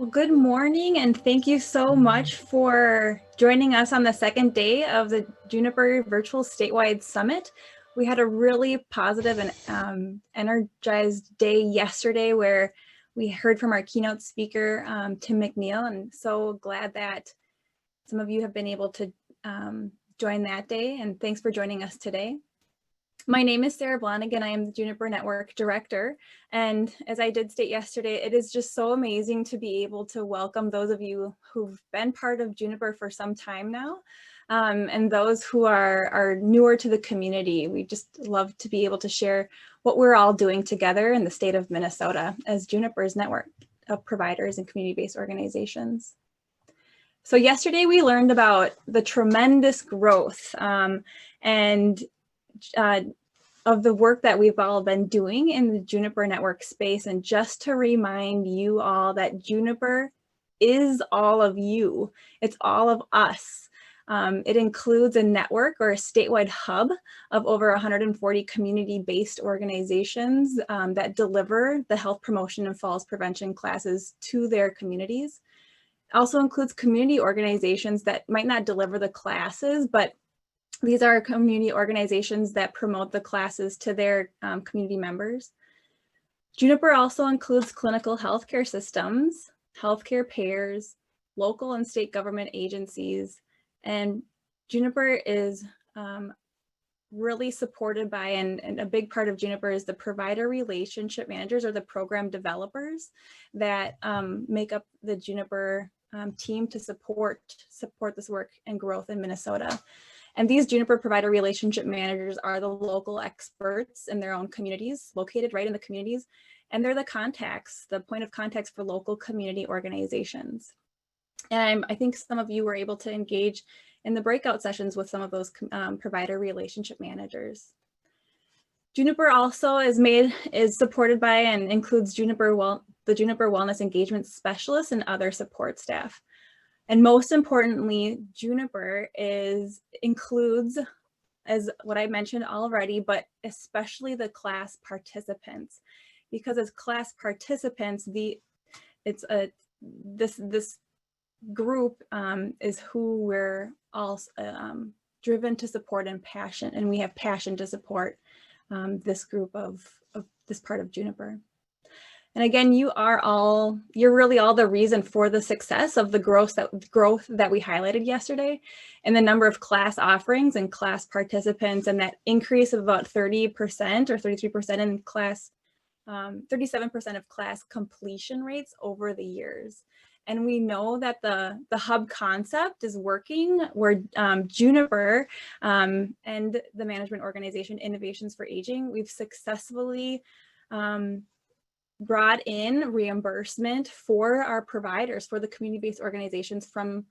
Well, good morning, and thank you so much for joining us on the second day of the Juniper Virtual Statewide Summit. We had a really positive and energized day yesterday where we heard from our keynote speaker, Tim McNeil, and so glad that some of you have been able to join that day, and thanks for joining us today. My name is Sarah Blonigan. I am the Juniper Network Director. And as I did state yesterday, it is just so amazing to be able to welcome those of you who've been part of Juniper for some time now, and those who are newer to the community. We just love to be able to share what we're all doing together in the state of Minnesota as Juniper's network of providers and community-based organizations. So yesterday we learned about the tremendous growth of the work that we've all been doing in the Juniper network space. And just to remind you all that Juniper is all of you. It's all of us. It includes a network or a statewide hub of over 140 community-based organizations that deliver the health promotion and falls prevention classes to their communities. It also includes community organizations that might not deliver the classes, but these are community organizations that promote the classes to their community members. Juniper also includes clinical healthcare systems, healthcare payers, local and state government agencies, and Juniper is really supported by, and a big part of Juniper is the provider relationship managers or the program developers that make up the Juniper team to support this work and growth in Minnesota. And these Juniper provider relationship managers are the local experts in their own communities, located right in the communities, and they're the contacts, the point of contacts for local community organizations. And I think some of you were able to engage in the breakout sessions with some of those provider relationship managers. Juniper also is supported by and includes the Juniper Wellness Engagement Specialists and other support staff. And most importantly, Juniper includes, as what I mentioned already, but especially the class participants, because as class participants, this group is who we're all driven to support and we have passion to support this group of this part of Juniper. And again, you're really all the reason for the success of the growth that we highlighted yesterday, and the number of class offerings and class participants, and that increase of about 30% or 33% in class, 37% of class completion rates over the years. And we know that the hub concept is working, where Juniper and the management organization Innovations for Aging, we've successfully brought in reimbursement for our providers, for the community-based organizations from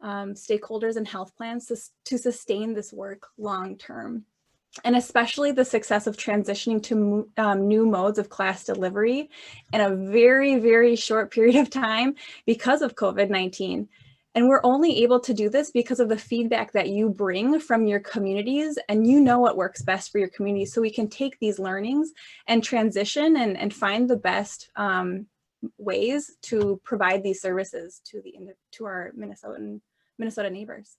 stakeholders and health plans to sustain this work long-term. And especially the success of transitioning to new modes of class delivery in a very, very short period of time because of COVID-19. And we're only able to do this because of the feedback that you bring from your communities, and you know what works best for your community. So we can take these learnings and transition and find the best ways to provide these services to our Minnesota neighbors.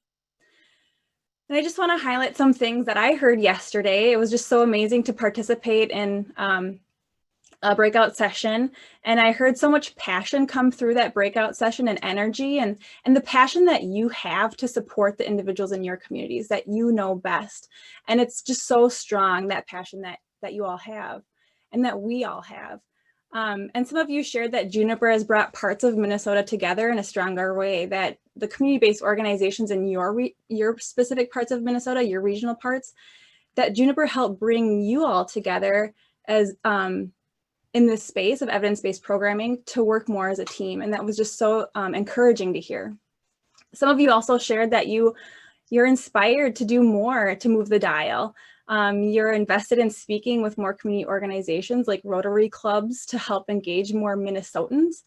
And I just want to highlight some things that I heard yesterday. It was just so amazing to participate in a breakout session, and I heard so much passion come through that breakout session, and energy, and the passion that you have to support the individuals in your communities that you know best. And it's just so strong, that passion that you all have and that we all have. And some of you shared that Juniper has brought parts of Minnesota together in a stronger way, that the community-based organizations in your specific parts of Minnesota, your regional parts, that Juniper helped bring you all together as in this space of evidence-based programming to work more as a team. And that was just so encouraging to hear. Some of you also shared that you're inspired to do more to move the dial. You're invested in speaking with more community organizations like Rotary clubs to help engage more Minnesotans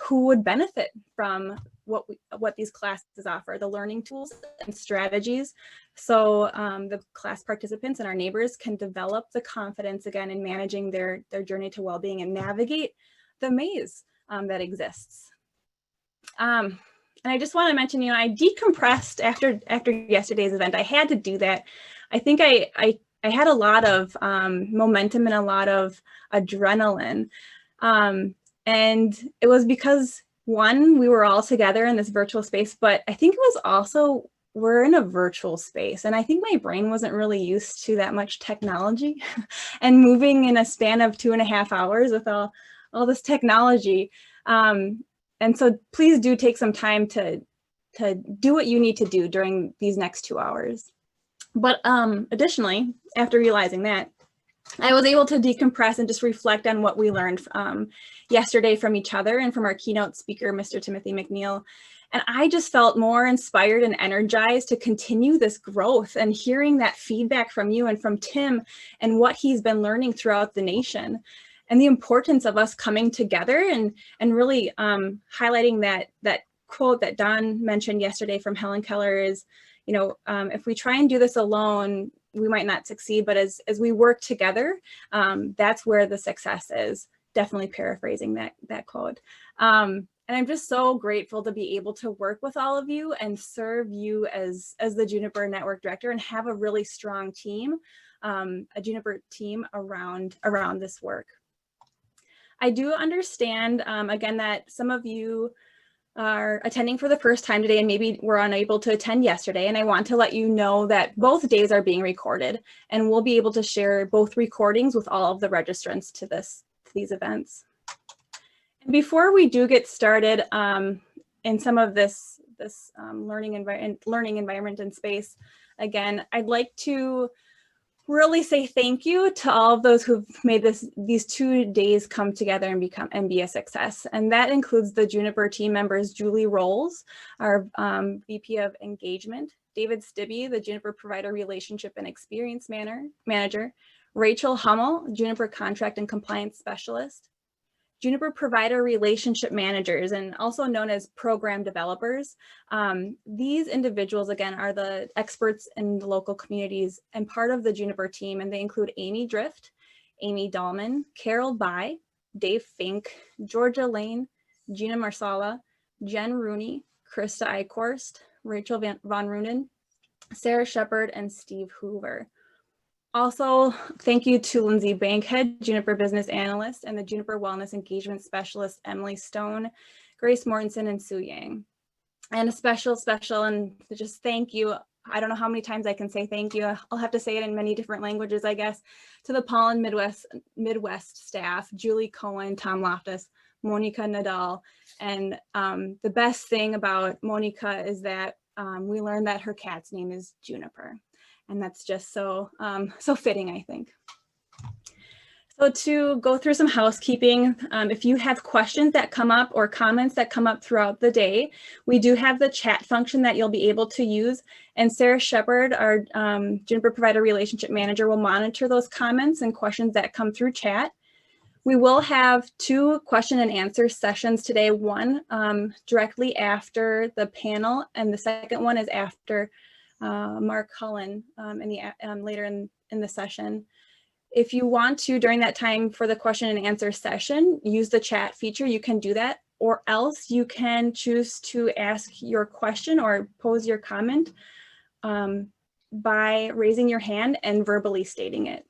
who would benefit from what these classes offer, the learning tools and strategies. So the class participants and our neighbors can develop the confidence again in managing their journey to well-being and navigate the maze that exists. And I just want to mention, you know, I decompressed after yesterday's event. I had to do that. I think I had a lot of momentum and a lot of adrenaline. And it was because, one, we were all together in this virtual space, but I think it was also, we're in a virtual space. And I think my brain wasn't really used to that much technology and moving in a span of 2.5 hours with all this technology. And so please do take some time to do what you need to do during these next 2 hours. But additionally, after realizing that, I was able to decompress and just reflect on what we learned yesterday from each other and from our keynote speaker, Mr. Timothy McNeil. And I just felt more inspired and energized to continue this growth, and hearing that feedback from you and from Tim and what he's been learning throughout the nation, and the importance of us coming together and really highlighting that quote that Don mentioned yesterday from Helen Keller is, you know, if we try and do this alone, we might not succeed, but as we work together, that's where the success is. Definitely paraphrasing that quote. And I'm just so grateful to be able to work with all of you and serve you as the Juniper Network Director, and have a really strong team, a Juniper team around this work. I do understand, again, that some of you are attending for the first time today and maybe were unable to attend yesterday. And I want to let you know that both days are being recorded, and we'll be able to share both recordings with all of the registrants to these events. And before we do get started in some of this learning environment and space, again, I'd like to really say thank you to all of those who've made these 2 days come together and be a success. And that includes the Juniper team members, Julie Rolls, our VP of Engagement, David Stibbe, the Juniper Provider Relationship and Experience Manager, Rachel Hummel, Juniper Contract and Compliance Specialist, Juniper Provider Relationship Managers, and also known as Program Developers. These individuals, again, are the experts in the local communities and part of the Juniper team, and they include Amy Drift, Amy Dahlman, Carol Bai, Dave Fink, Georgia Lane, Gina Marsala, Jen Rooney, Krista Eichhorst, Rachel Von Runen, Sarah Shepard, and Steve Hoover. Also, thank you to Lindsay Bankhead, Juniper Business Analyst, and the Juniper Wellness Engagement Specialist, Emily Stone, Grace Mortensen, and Sue Yang. And a special, and just thank you. I don't know how many times I can say thank you. I'll have to say it in many different languages, I guess, to the Pollen Midwest staff, Julie Cohen, Tom Loftus, Monica Nadal. And the best thing about Monica is that we learned that her cat's name is Juniper. And that's just so fitting, I think. So to go through some housekeeping, if you have questions that come up or comments that come up throughout the day, we do have the chat function that you'll be able to use. And Sarah Shepard, our Juniper Provider Relationship Manager, will monitor those comments and questions that come through chat. We will have 2 question and answer sessions today, one directly after the panel, and the second one is after Mark Cullen later in the session. If you want to, during that time for the question and answer session, use the chat feature, you can do that, or else you can choose to ask your question or pose your comment by raising your hand and verbally stating it.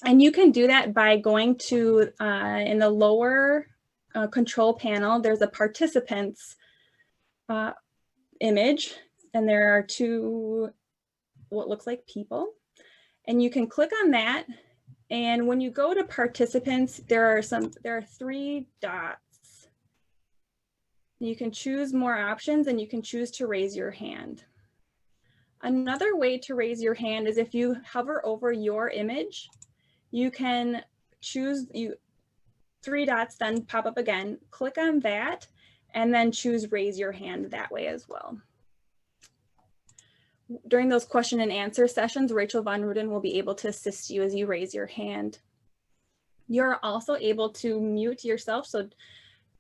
And you can do that by going to, in the lower control panel, there's a participants image. And there are 2, what looks like people. And you can click on that. And when you go to participants, there are 3 dots. You can choose more options, and you can choose to raise your hand. Another way to raise your hand is if you hover over your image, you can choose 3 dots, then pop up again, click on that, and then choose raise your hand that way as well. During those question and answer sessions, Rachel Von Ruden will be able to assist you as you raise your hand. You're also able to mute yourself, so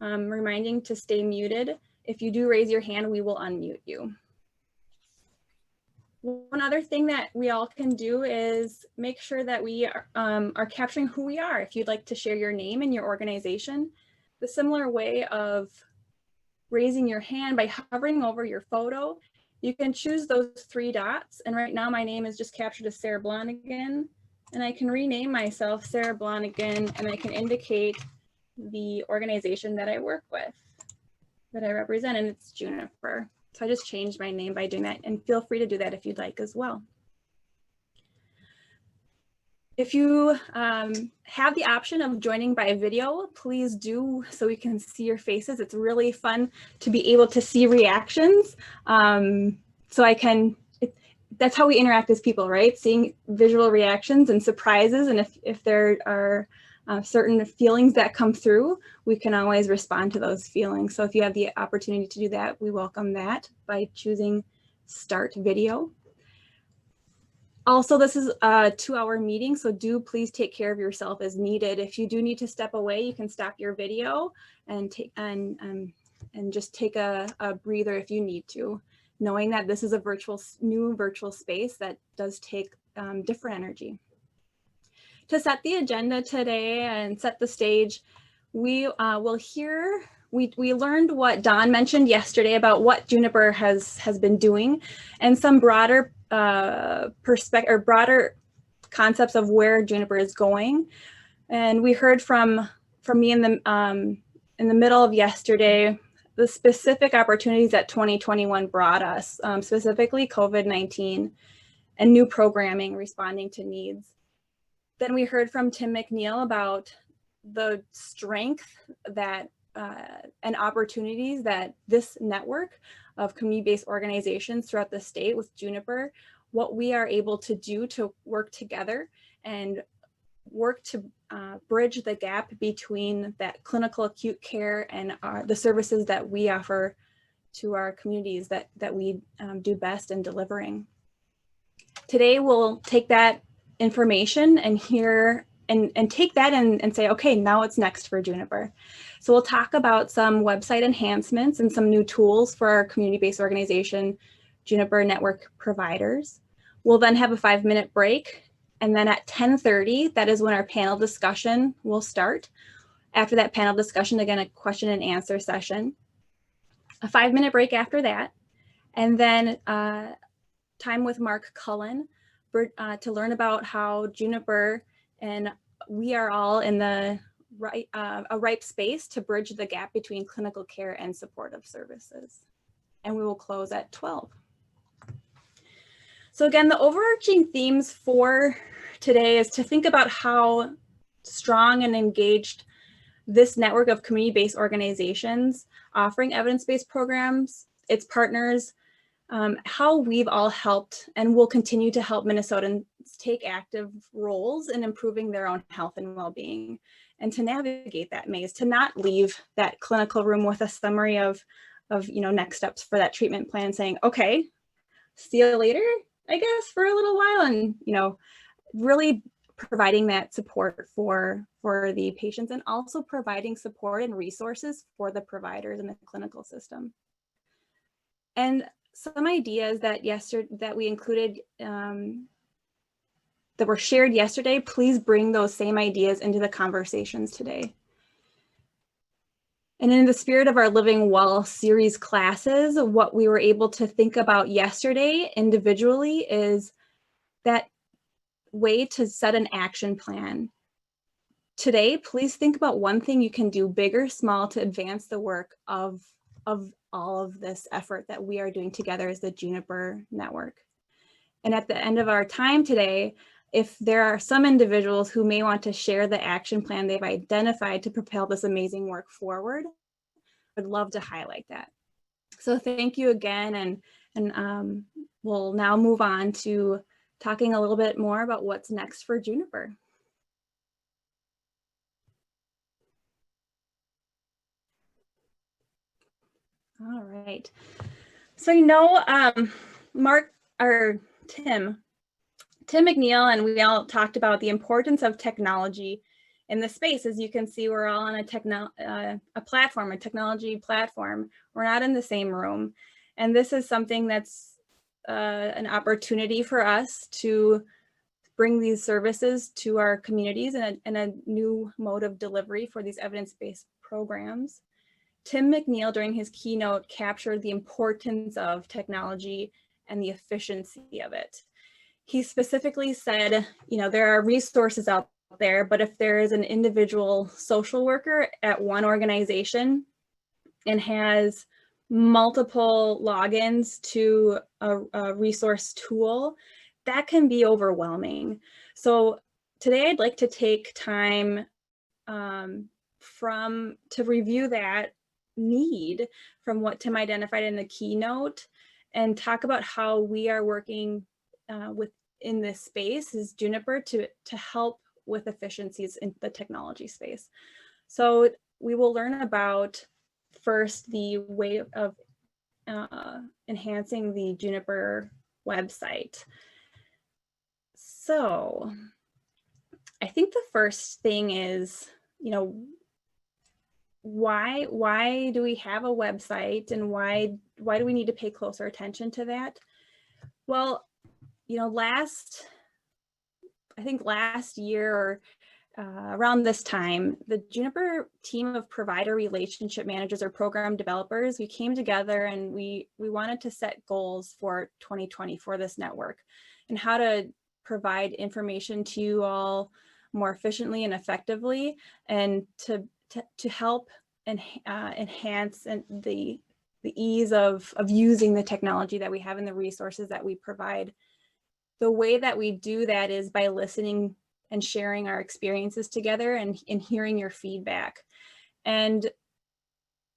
reminding to stay muted. If you do raise your hand, we will unmute you. One other thing that we all can do is make sure that we are capturing who we are. If you'd like to share your name and your organization, the similar way of raising your hand by hovering over your photo. You can choose those 3 dots. And right now my name is just captured as Sarah Blonigan. And I can rename myself Sarah Blonigan, and I can indicate the organization that I work with, that I represent, and it's Juniper. So I just changed my name by doing that, and feel free to do that if you'd like as well. If you have the option of joining by video, please do, so we can see your faces. It's really fun to be able to see reactions. So I can, that's how we interact as people, right? Seeing visual reactions and surprises. And if there are certain feelings that come through, we can always respond to those feelings. So if you have the opportunity to do that, we welcome that by choosing Start Video. Also, this is a 2-hour meeting, so do please take care of yourself as needed. If you do need to step away, you can stop your video and just take a breather if you need to, knowing that this is a new virtual space that does take different energy. To set the agenda today and set the stage, we will hear. We learned what Don mentioned yesterday about what Juniper has been doing, and some broader broader concepts of where Juniper is going. And we heard from me in the middle of yesterday the specific opportunities that 2021 brought us, specifically COVID-19 and new programming responding to needs. Then we heard from Tim McNeil about the strength that and opportunities that this network of community-based organizations throughout the state with Juniper, what we are able to do to work together and work to bridge the gap between that clinical acute care and the services that we offer to our communities that we do best in delivering. Today, we'll take that information and hear and take that and say, okay, now what's next for Juniper? So we'll talk about some website enhancements and some new tools for our community-based organization, Juniper Network providers. We'll then have a 5-minute break. And then at 10:30, that is when our panel discussion will start. After that panel discussion, again, a question and answer session. A 5-minute break after that. And then time with Mark Cullen to learn about how Juniper and we are all in the a ripe space to bridge the gap between clinical care and supportive services. And we will close at 12. So again, the overarching themes for today is to think about how strong and engaged this network of community-based organizations offering evidence-based programs, its partners, how we've all helped and will continue to help Minnesotans take active roles in improving their own health and well-being, and to navigate that maze, to not leave that clinical room with a summary of next steps for that treatment plan, saying, okay, see you later, I guess, for a little while, and really providing that support for the patients, and also providing support and resources for the providers in the clinical system. And some ideas that we included that were shared yesterday, please bring those same ideas into the conversations today. And in the spirit of our Living Well series classes, what we were able to think about yesterday individually is that way to set an action plan. Today, please think about one thing you can do, big or small, to advance the work of all of this effort that we are doing together as the Juniper Network. And at the end of our time today, if there are some individuals who may want to share the action plan they've identified to propel this amazing work forward, I'd love to highlight that. So thank you again, and we'll now move on to talking a little bit more about what's next for Juniper. All right. So Tim McNeil and we all talked about the importance of technology in the space. As you can see, we're all on a technology platform. We're not in the same room. And this is something that's an opportunity for us to bring these services to our communities in a new mode of delivery for these evidence-based programs. Tim McNeil, during his keynote, captured the importance of technology and the efficiency of it. He specifically said, you know, there are resources out there, but if there is an individual social worker at one organization and has multiple logins to a resource tool, that can be overwhelming. So today I'd like to take time to review that need from what Tim identified in the keynote and talk about how we are working within this space as Juniper to help with efficiencies in the technology space. So we will learn about first the way of enhancing the Juniper website. So I think the first thing is, you know, why do we have a website, and why do we need to pay closer attention to that? Well, you know, I think last year or around this time, the Juniper team of provider relationship managers or program developers, we came together and we wanted to set goals for 2020 for this network and how to provide information to you all more efficiently and effectively, and to help enhance the ease of using the technology that we have and the resources that we provide. The way that we do that is by listening and sharing our experiences together and hearing your feedback. And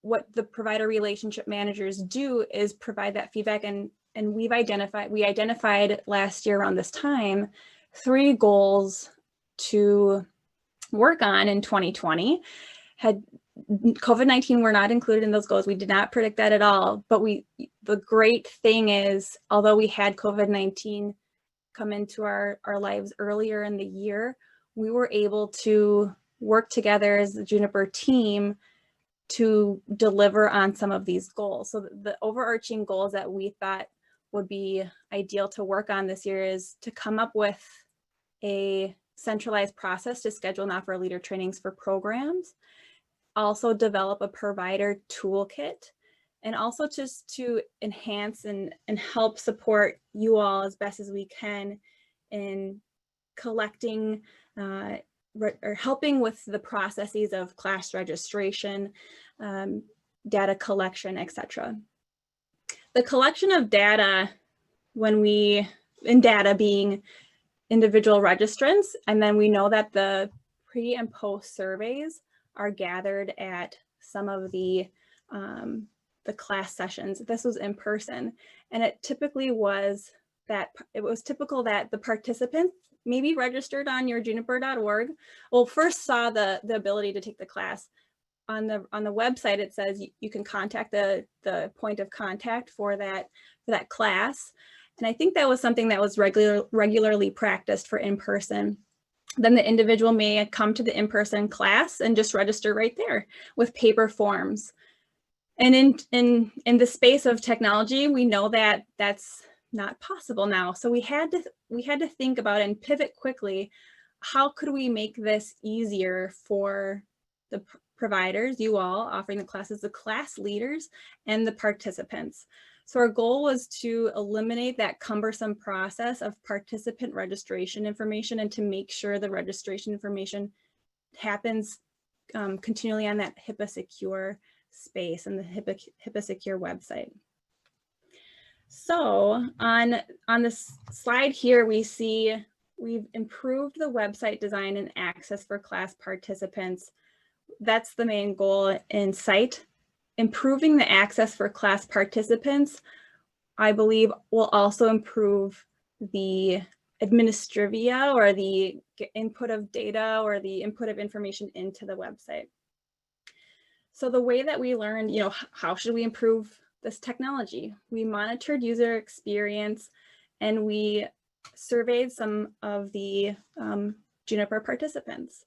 what the provider relationship managers do is provide that feedback, and we identified last year around this time 3 goals to work on in 2020. Had COVID-19 were not included in those goals. We did not predict that at all. But the great thing is, although we had COVID-19 come into our lives earlier in the year, we were able to work together as the Juniper team to deliver on some of these goals. So the overarching goals that we thought would be ideal to work on this year is to come up with a centralized process to schedule and offer leader trainings for programs, also develop a provider toolkit, and also just to enhance and help support you all as best as we can in collecting or helping with the processes of class registration, data collection, etc. The collection of data, data being individual registrants, and then we know that the pre and post surveys are gathered at some of the class sessions. This was in person, and it was typical that the participants maybe registered on your juniper.org. Well, first saw the ability to take the class. On the website, it says you can contact the point of contact for that class. And I think that was something that was regularly practiced for in-person. Then the individual may come to the in-person class and just register right there with paper forms. And in the space of technology, we know that that's not possible now. So we had to think about and pivot quickly. How could we make this easier for the providers, you all offering the classes, the class leaders, and the participants? So our goal was to eliminate that cumbersome process of participant registration information and to make sure the registration information happens continually on that HIPAA secure space and the HIPAA secure website. So on this slide here, we see we've improved the website design and access for class participants. That's the main goal in sight. Improving the access for class participants, I believe, will also improve the administrivia, or the input of data, or the input of information into the website. So the way that we learned, you know, how should we improve this technology? We monitored user experience, and we surveyed some of the Juniper participants.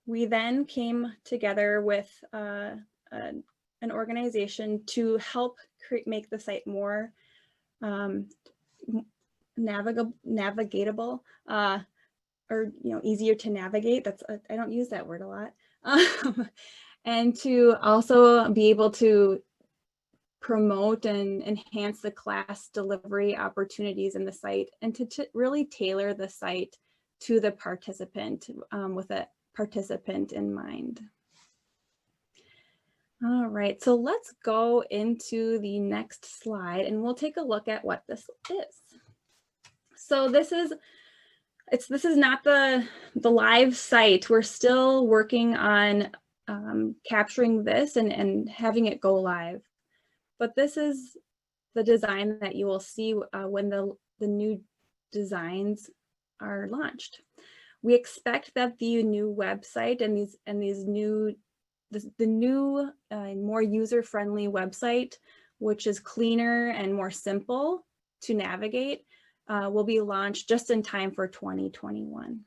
We then came together with an organization to help make the site more navigatable, or easier to navigate. I don't use that word a lot. and to also be able to promote and enhance the class delivery opportunities in the site, and to really tailor the site to the participant with a participant in mind. All right, so let's go into the next slide and we'll take a look at what this is. So this is not the live site. We're still working on capturing this and having it go live. But this is the design that you will see when the new designs are launched. We expect that the new website and the new more user-friendly website, which is cleaner and more simple to navigate, will be launched just in time for 2021.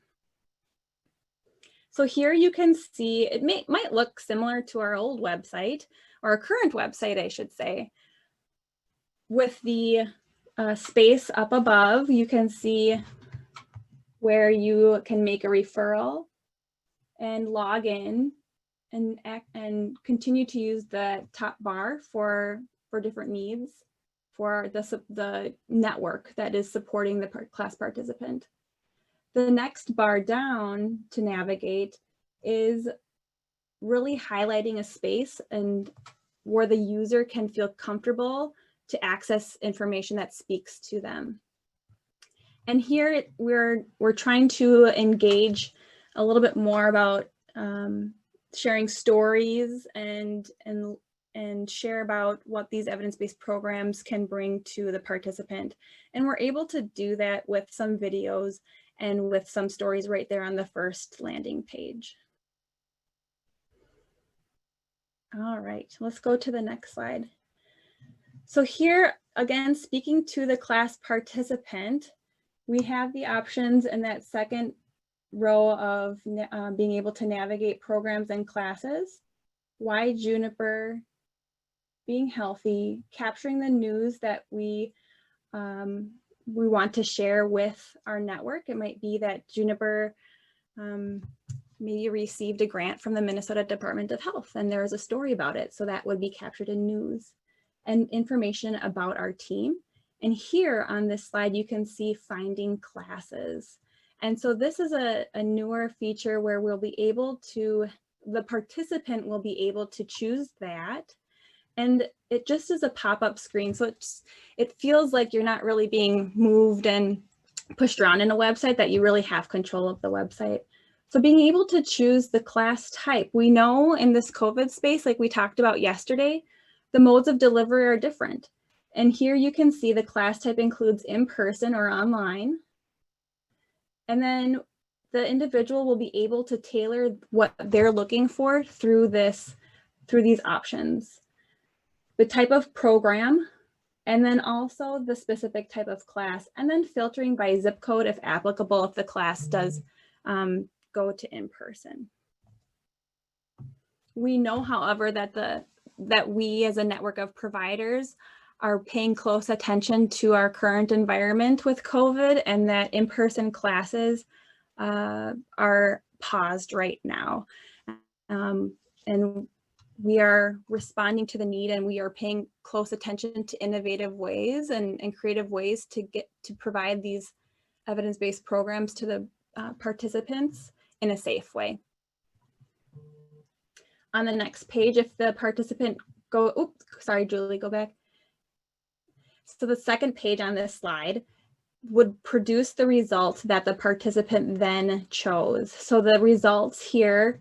So here you can see, it might look similar to our old website, or our current website, I should say. With the space up above, you can see where you can make a referral and log in and continue to use the top bar for different needs for the network that is supporting the class participant. The next bar down to navigate is really highlighting a space and where the user can feel comfortable to access information that speaks to them. And here we're trying to engage a little bit more about sharing stories and share about what these evidence-based programs can bring to the participant. And we're able to do that with some videos and with some stories right there on the first landing page. All right, let's go to the next slide. So here, again, speaking to the class participant, we have the options in that second row of being able to navigate programs and classes, why Juniper, being healthy, capturing the news that we want to share with our network. It might be that Juniper maybe received a grant from the Minnesota Department of Health and there is a story about it, so that would be captured in news. And information about our team. And here on this slide, you can see finding classes. And so this is a newer feature where we'll be able to, the participant will be able to choose that. And it just is a pop-up screen. So it feels like you're not really being moved and pushed around in a website, that you really have control of the website. So being able to choose the class type, we know in this COVID space, like we talked about yesterday, the modes of delivery are different. And here you can see the class type includes in-person or online. And then the individual will be able to tailor what they're looking for through these options. The type of program, and then also the specific type of class, and then filtering by zip code if applicable, if the class does go to in-person. We know, however, that we as a network of providers are paying close attention to our current environment with COVID, and that in-person classes are paused right now. And we are responding to the need, and we are paying close attention to innovative ways and creative ways to provide these evidence-based programs to the participants in a safe way. On the next page, if the participant oops, sorry, Julie, go back. So the second page on this slide would produce the results that the participant then chose. So the results here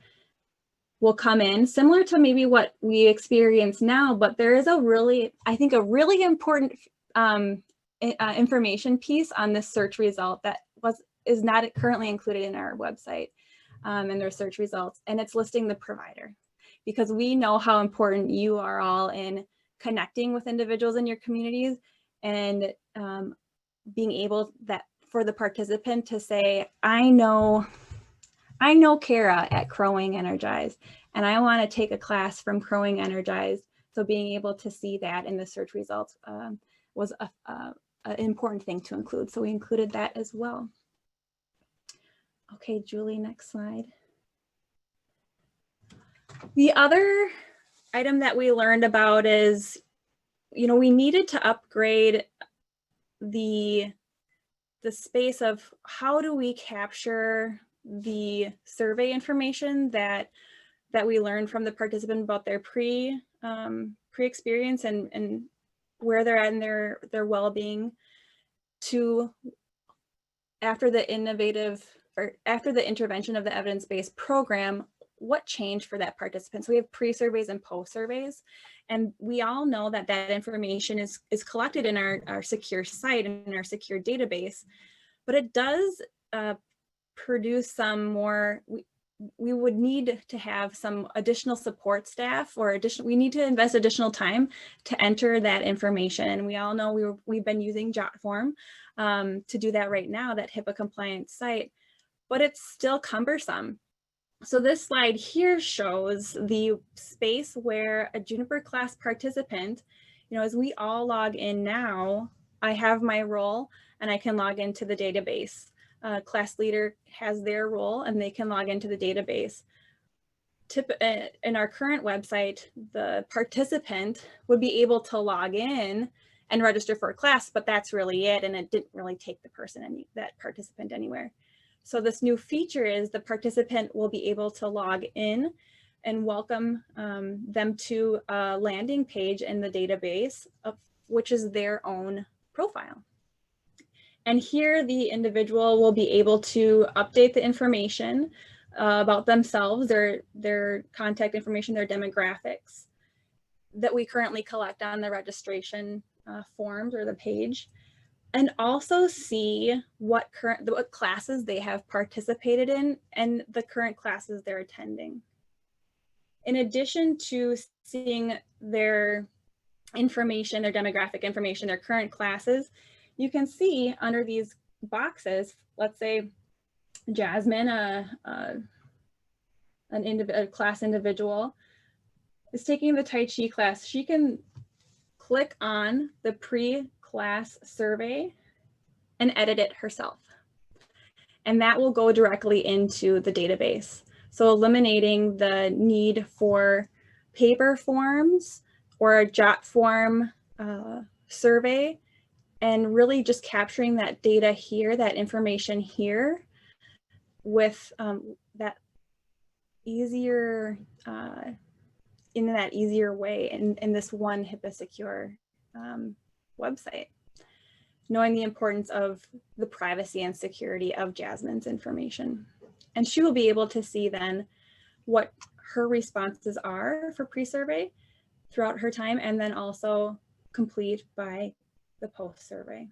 will come in similar to maybe what we experience now, but there is I think a really important information piece on this search result that is not currently included in our website and their search results, and it's listing the provider. Because we know how important you are all in connecting with individuals in your communities, and being able for the participant to say, I know Kara at Crowing Energized, and I want to take a class from Crowing Energized. So being able to see that in the search results was an important thing to include. So we included that as well. Okay, Julie, next slide. The other item that we learned about is, we needed to upgrade the space of how do we capture the survey information that we learned from the participant about their pre-experience and where they're at in their well-being, to after the intervention of the evidence-based program, what changed for that participant. So we have pre-surveys and post-surveys, and we all know that that information is collected in our secure site and in our secure database, but it does produce some more. We would need to have some additional support staff, or we need to invest additional time to enter that information. And we all know we've been using JotForm to do that right now, that HIPAA compliant site, but it's still cumbersome. So this slide here shows the space where a Juniper class participant, as we all log in now, I have my role and I can log into the database. Class leader has their role and they can log into the database. In our current website, the participant would be able to log in and register for a class, but that's really it, and it didn't really take that participant anywhere. So this new feature is the participant will be able to log in and welcome them to a landing page in the database, which is their own profile. And here the individual will be able to update the information about themselves, their contact information, their demographics that we currently collect on the registration forms or the page, and also see what classes they have participated in and the current classes they're attending. In addition to seeing their information, their demographic information, their current classes, you can see under these boxes, let's say Jasmine, a class individual, is taking the Tai Chi class. She can click on the pre-class survey and edit it herself. And that will go directly into the database. So eliminating the need for paper forms or a JotForm survey, and really just capturing that data here, that information here, with that easier, in that easier way in this one HIPAA secure website, knowing the importance of the privacy and security of Jasmine's information. And she will be able to see then what her responses are for pre-survey throughout her time, and then also complete by the post-survey.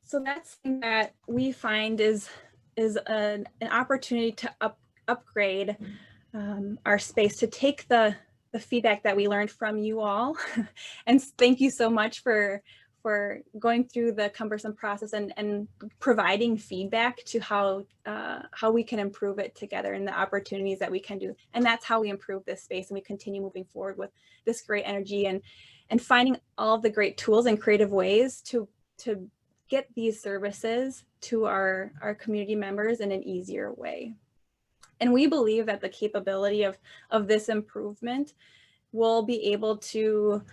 So that's something that we find is an opportunity to upgrade our space, to take the feedback that we learned from you all. And thank you so much for going through the cumbersome process and providing feedback to how we can improve it together and the opportunities that we can do. And that's how we improve this space, and we continue moving forward with this great energy and finding all of the great tools and creative ways to get these services to our community members in an easier way. And we believe that the capability of this improvement will be able to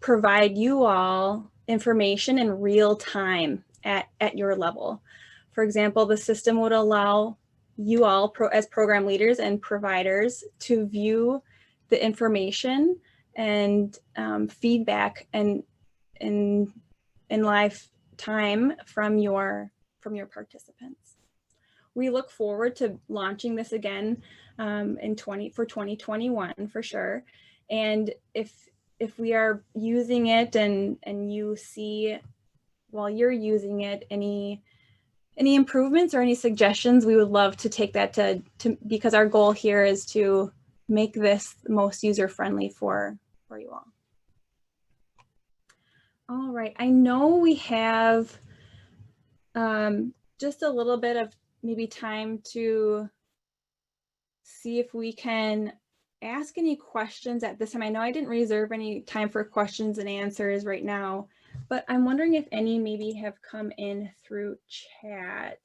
provide you all information in real time at your level. For example, the system would allow you all as program leaders and providers to view the information and feedback and in live time from your participants. We look forward to launching this again for 2021 for sure. And if we are using it and you see while you're using it any improvements or any suggestions, we would love to take that to because our goal here is to make this most user-friendly for you all. All right, I know we have just a little bit of maybe time to see if we can ask any questions at this time. I know I didn't reserve any time for questions and answers right now, but I'm wondering if any maybe have come in through chat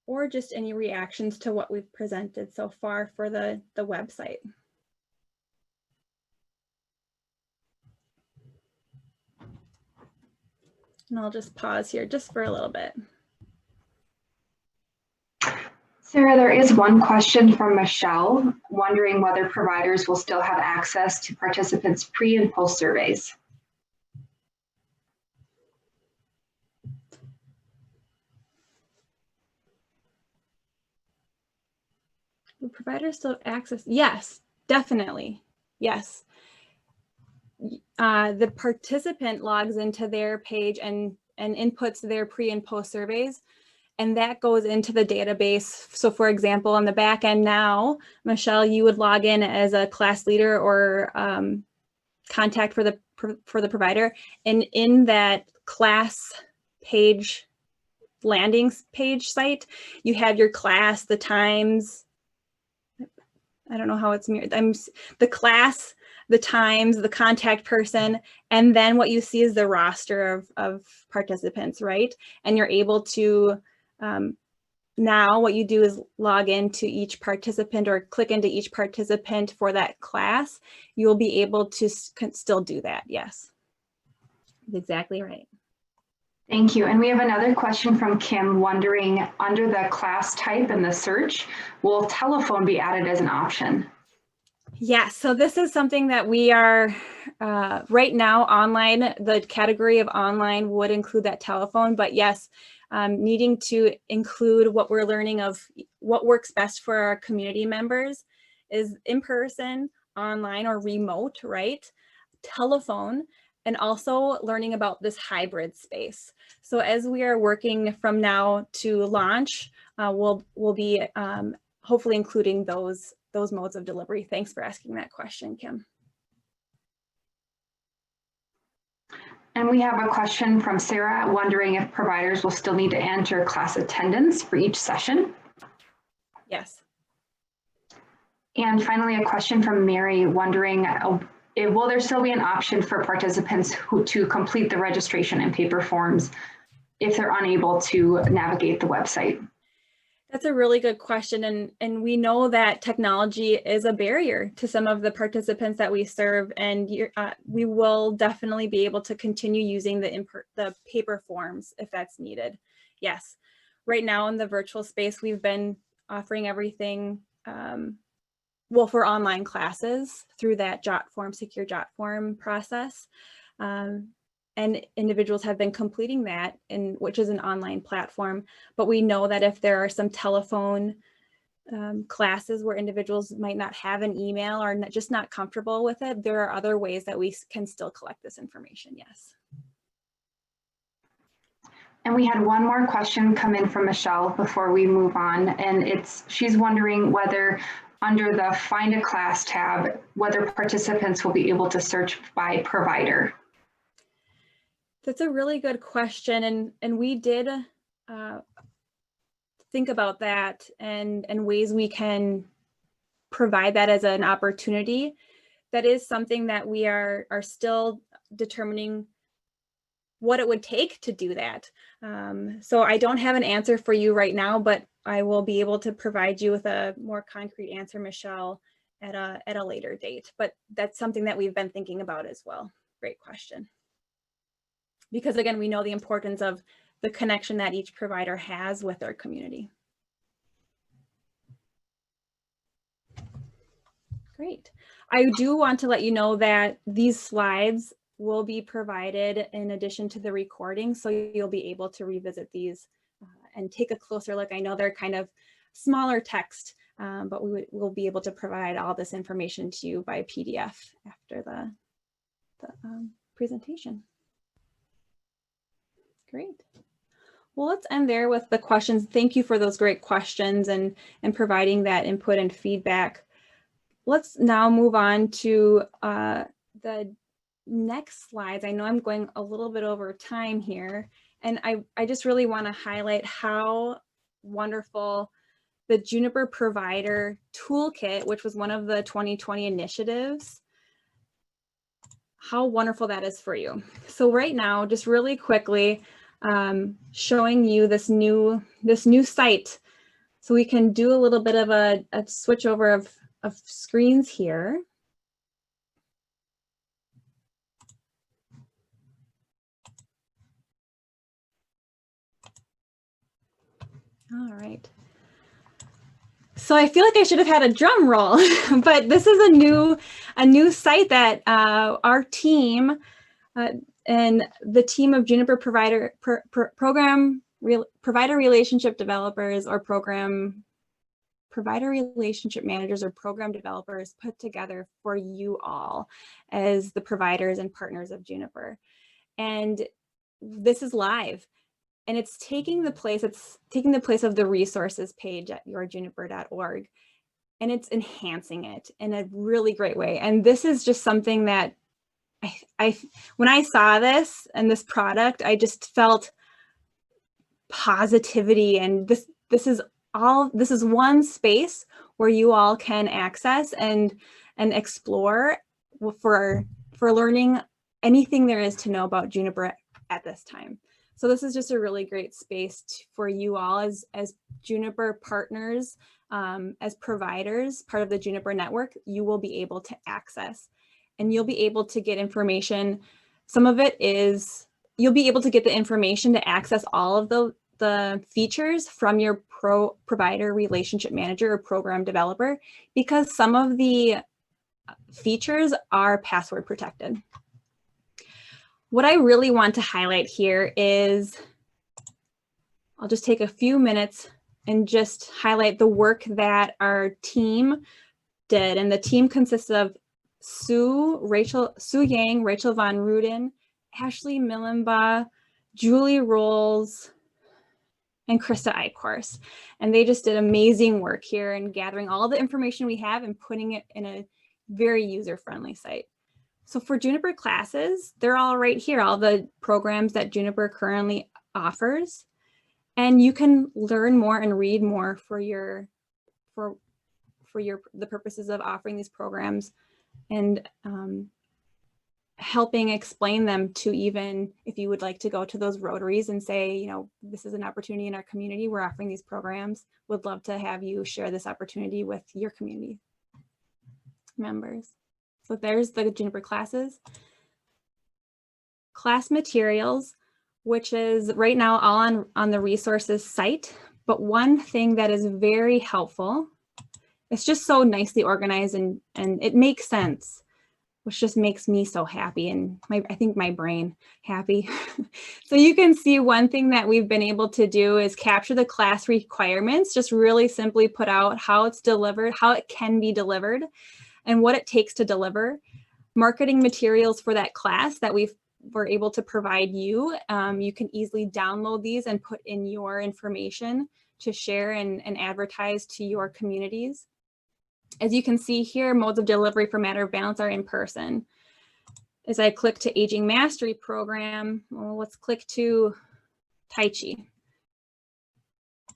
or just any reactions to what we've presented so far for the website. And I'll just pause here just for a little bit. Sarah, there is one question from Michelle, wondering whether providers will still have access to participants' pre and post surveys. Do providers still have access? Yes, definitely. Yes. The participant logs into their page and inputs their pre and post surveys, and that goes into the database. So for example, on the back end now, Michelle, you would log in as a class leader or contact for the provider, and in that class page, landing page site, you have your class, the times, I don't know how it's mirrored. The class, the times, the contact person, and then what you see is the roster of participants, right? And you're able to, now what you do is log into each participant or click into each participant for that class. You'll be able to still do that, yes. That's exactly right. Thank you. And we have another question from Kim wondering, under the class type and the search, will telephone be added as an option? Yeah, so this is something that we are right now online. The category of online would include that telephone, but yes, needing to include what we're learning of what works best for our community members is in person, online, or remote, right? Telephone, and also learning about this hybrid space. So as we are working from now to launch, we'll be hopefully including those modes of delivery. Thanks for asking that question, Kim. And we have a question from Sarah wondering if providers will still need to enter class attendance for each session. Yes. And finally, a question from Mary wondering, will there still be an option for participants to complete the registration and paper forms if they're unable to navigate the website? That's a really good question. And we know that technology is a barrier to some of the participants that we serve, and we will definitely be able to continue using the paper forms if that's needed. Yes, right now in the virtual space, we've been offering everything, well, for online classes through that secure jot form process. And individuals have been completing that, which is an online platform. But we know that if there are some telephone classes where individuals might not have an email or just not comfortable with it, there are other ways that we can still collect this information, yes. And we had one more question come in from Michelle before we move on. And she's wondering whether under the Find a Class tab, whether participants will be able to search by provider. That's a really good question. And we did think about that and ways we can provide that as an opportunity. That is something that we are still determining what it would take to do that. So I don't have an answer for you right now, but I will be able to provide you with a more concrete answer, Michelle, at a later date. But that's something that we've been thinking about as well. Great question. Because again, we know the importance of the connection that each provider has with their community. Great. I do want to let you know that these slides will be provided in addition to the recording, so you'll be able to revisit these and take a closer look. I know they're kind of smaller text, but we'll be able to provide all this information to you by PDF after the presentation. Great. Well, let's end there with the questions. Thank you for those great questions and providing that input and feedback. Let's now move on to the next slides. I know I'm going a little bit over time here, and I just really want to highlight how wonderful the Juniper Provider Toolkit, which was one of the 2020 initiatives, how wonderful that is for you. So right now, just really quickly, showing you this new site. So we can do a little bit of a switch over of screens here. All right. So I feel like I should have had a drum roll, but this is a new site that our team and the team of Juniper provider relationship developers or provider relationship managers or program developers put together for you all as the providers and partners of Juniper. And this is live. And it's taking the place of the resources page at yourjuniper.org, and it's enhancing it in a really great way. And this is just something that when I saw this and this product, I just felt positivity. And this is one space where you all can access and explore for learning anything there is to know about Juniper at this time. So this is just a really great space for you all as Juniper partners, as providers, part of the Juniper network. You will be able to access, and you'll be able to get information. Some of it is, you'll be able to get the information to access all of the features from your provider relationship manager or program developer, because some of the features are password protected. What I really want to highlight here is, I'll just take a few minutes and just highlight the work that our team did. And the team consists of Sue Yang, Rachel Von Ruden, Ashley Millenbaugh, Julie Rolls, and Krista Eichhorst. And they just did amazing work here in gathering all the information we have and putting it in a very user-friendly site. So for Juniper classes, they're all right here, all the programs that Juniper currently offers. And you can learn more and read more for the purposes of offering these programs and helping explain them to, even if you would like to go to those Rotaries and say, you know, this is an opportunity in our community, we're offering these programs, would love to have you share this opportunity with your community members. So there's the Juniper classes. Class materials, which is right now all on the resources site. But one thing that is very helpful, it's just so nicely organized and it makes sense, which just makes me so happy, and I think my brain happy. So you can see one thing that we've been able to do is capture the class requirements, just really simply put out how it's delivered, how it can be delivered, and what it takes to deliver. Marketing materials for that class that we're able to provide you. You can easily download these and put in your information to share and advertise to your communities. As you can see here, modes of delivery for Matter of Balance are in person. As I click to Aging Mastery Program, well, let's click to Tai Chi.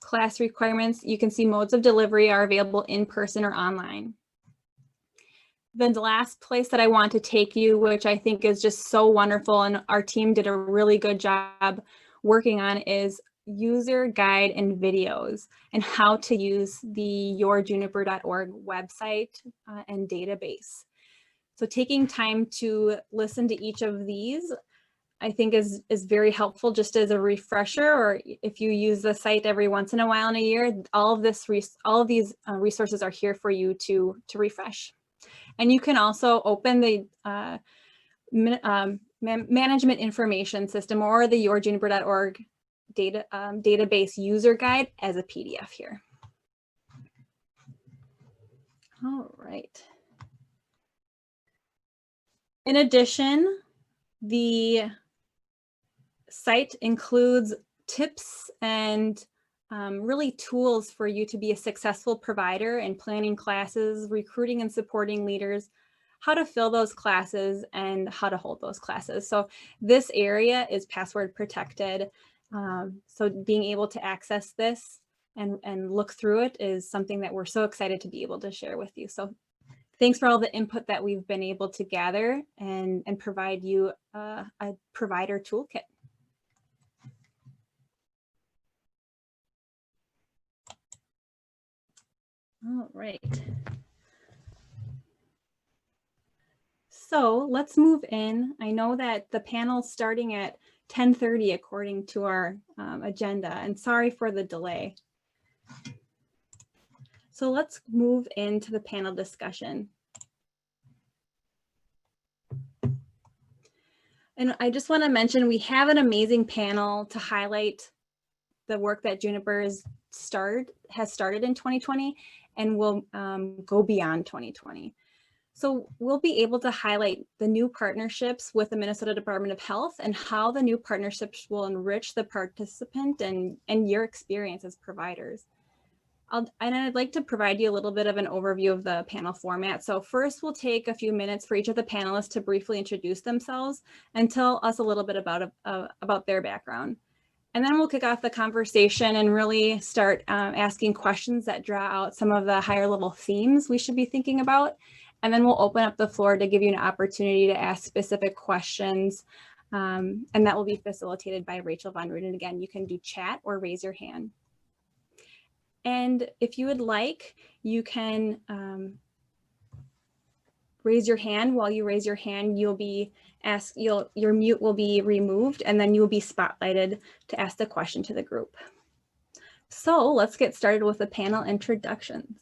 Class requirements, you can see modes of delivery are available in person or online. Then the last place that I want to take you, which I think is just so wonderful and our team did a really good job working on, is user guide and videos and how to use the yourjuniper.org website and database. So taking time to listen to each of these, I think is very helpful, just as a refresher, or if you use the site every once in a while in a year, all of these resources are here for you to refresh. And you can also open the management information system or the yourjuniper.org database user guide as a PDF here. All right. In addition, the site includes tips and really tools for you to be a successful provider in planning classes, recruiting and supporting leaders, how to fill those classes, and how to hold those classes. So this area is password protected. So being able to access this and look through it is something that we're so excited to be able to share with you. So thanks for all the input that we've been able to gather and provide you a provider toolkit. All right. So let's move in. I know that the panel's starting at 10:30 according to our agenda, and sorry for the delay. So let's move into the panel discussion. And I just want to mention we have an amazing panel to highlight the work that Juniper has started in 2020 and will go beyond 2020. So we'll be able to highlight the new partnerships with the Minnesota Department of Health and how the new partnerships will enrich the participant and your experience as providers. And I'd like to provide you a little bit of an overview of the panel format. So first, we'll take a few minutes for each of the panelists to briefly introduce themselves and tell us a little bit about their background. And then we'll kick off the conversation and really start asking questions that draw out some of the higher level themes we should be thinking about. And then we'll open up the floor to give you an opportunity to ask specific questions. And that will be facilitated by Rachel Von Ruden. Again, you can do chat or raise your hand. And if you would like, you can raise your hand. While you raise your hand, you'll be asked, your mute will be removed, and then you'll be spotlighted to ask the question to the group. So let's get started with the panel introductions.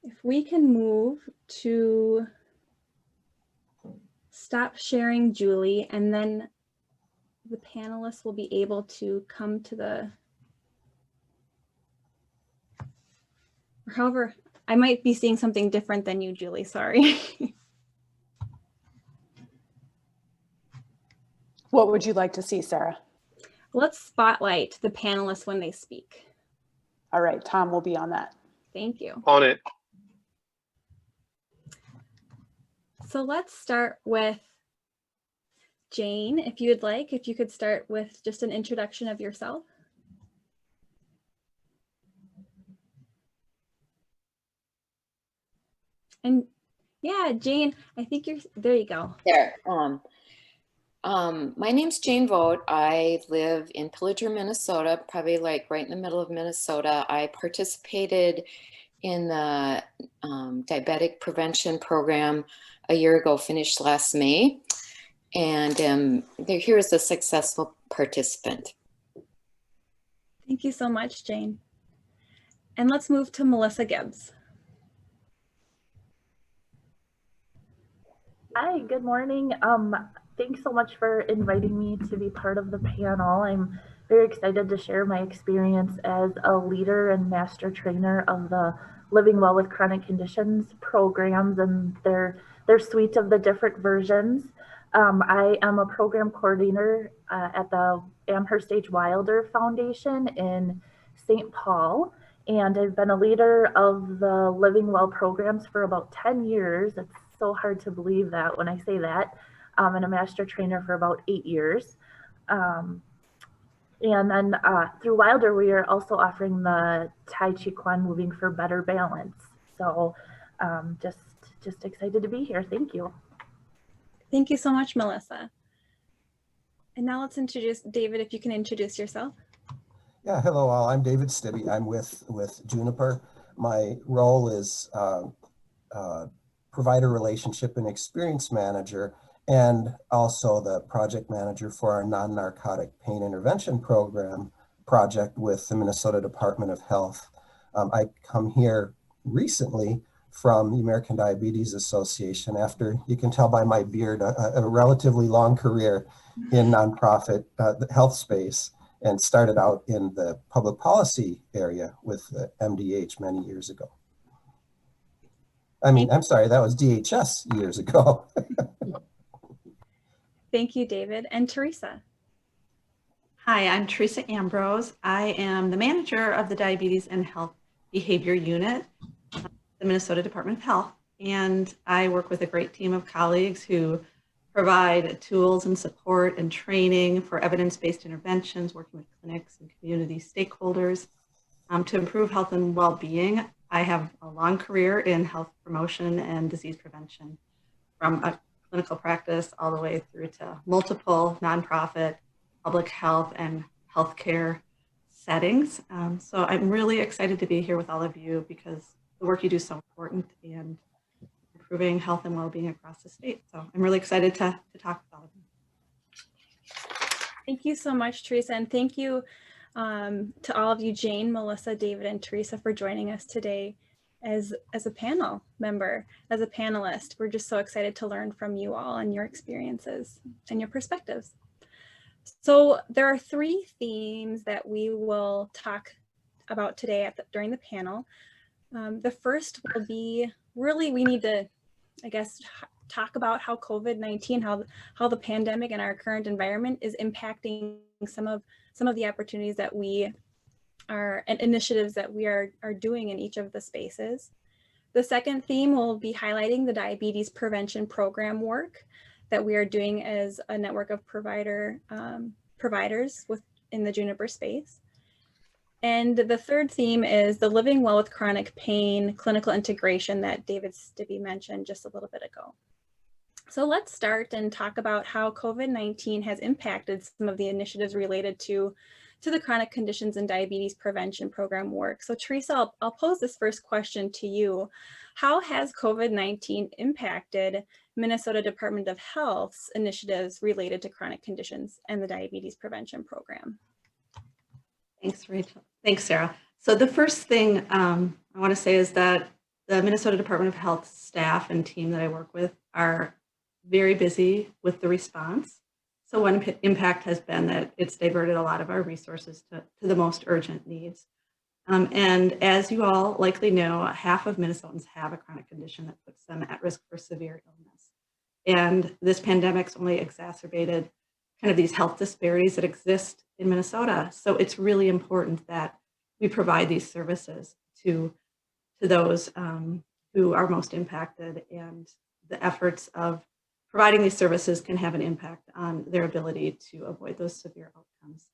If we can move to stop sharing, Julie, and then the panelists will be able to come to the, however, I might be seeing something different than you, Julie, sorry. What would you like to see, Sarah? Let's spotlight the panelists when they speak. All right, Tom will be on that. Thank you. On it. So let's start with Jane, if you would like, if you could start with just an introduction of yourself. And yeah, Jane, I think there you go. There. My name's Jane Vogt. I live in Pillager, Minnesota, probably like right in the middle of Minnesota. I participated in the diabetic prevention program a year ago, finished last May. And here is a successful participant. Thank you so much, Jane. And let's move to Melissa Gibbs. Hi, good morning. Thanks so much for inviting me to be part of the panel. I'm very excited to share my experience as a leader and master trainer of the Living Well with Chronic Conditions programs and their suite of the different versions. I am a program coordinator at the Amherst Wilder Foundation in St. Paul, and I've been a leader of the Living Well programs for about 10 years. It's so hard to believe that when I say that. And a master trainer for about 8 years. And then through Wilder, we are also offering the Tai Chi Quan Moving for Better Balance. So just excited to be here. Thank you. Thank you so much, Melissa. And now let's introduce David, if you can introduce yourself. Yeah, hello all. I'm David Stibbe. I'm with Juniper. My role is provider relationship and experience manager, and also the project manager for our non-narcotic pain intervention program project with the Minnesota Department of Health. I come here recently from the American Diabetes Association after, you can tell by my beard, a relatively long career in nonprofit health space, and started out in the public policy area with the MDH many years ago. I'm sorry, that was DHS years ago. Thank you, David. And Teresa. Hi, I'm Teresa Ambroz. I am the manager of the Diabetes and Health Behavior Unit at the Minnesota Department of Health. And I work with a great team of colleagues who provide tools and support and training for evidence-based interventions, working with clinics and community stakeholders to improve health and well-being. I have a long career in health promotion and disease prevention, from a clinical practice all the way through to multiple nonprofit, public health, and healthcare settings. So I'm really excited to be here with all of you because the work you do is so important in improving health and well-being across the state. So I'm really excited to talk with all of you. Thank you so much, Teresa, and thank you to all of you, Jane, Melissa, David, and Teresa, for joining us today as a panel member, as a panelist. We're just so excited to learn from you all and your experiences and your perspectives. So there are 3 themes that we will talk about today during the panel. The first will be, really, we need to, I guess, talk about how COVID-19, how the pandemic and our current environment is impacting some of the opportunities that we are, and initiatives that we are doing in each of the spaces. The second theme will be highlighting the diabetes prevention program work that we are doing as a network of providers within the Juniper space. And the third theme is the living well with chronic pain clinical integration that David Stibbe mentioned just a little bit ago. So let's start and talk about how COVID-19 has impacted some of the initiatives related to the chronic conditions and diabetes prevention program work. So Teresa, I'll pose this first question to you. How has COVID-19 impacted Minnesota Department of Health's initiatives related to chronic conditions and the diabetes prevention program? Thanks, Rachel. Thanks, Sarah. So the first thing I want to say is that the Minnesota Department of Health staff and team that I work with are very busy with the response. So one impact has been that it's diverted a lot of our resources to the most urgent needs. And as you all likely know, half of Minnesotans have a chronic condition that puts them at risk for severe illness. And this pandemic's only exacerbated kind of these health disparities that exist in Minnesota. So it's really important that we provide these services to those who are most impacted, and the efforts of providing these services can have an impact on their ability to avoid those severe outcomes.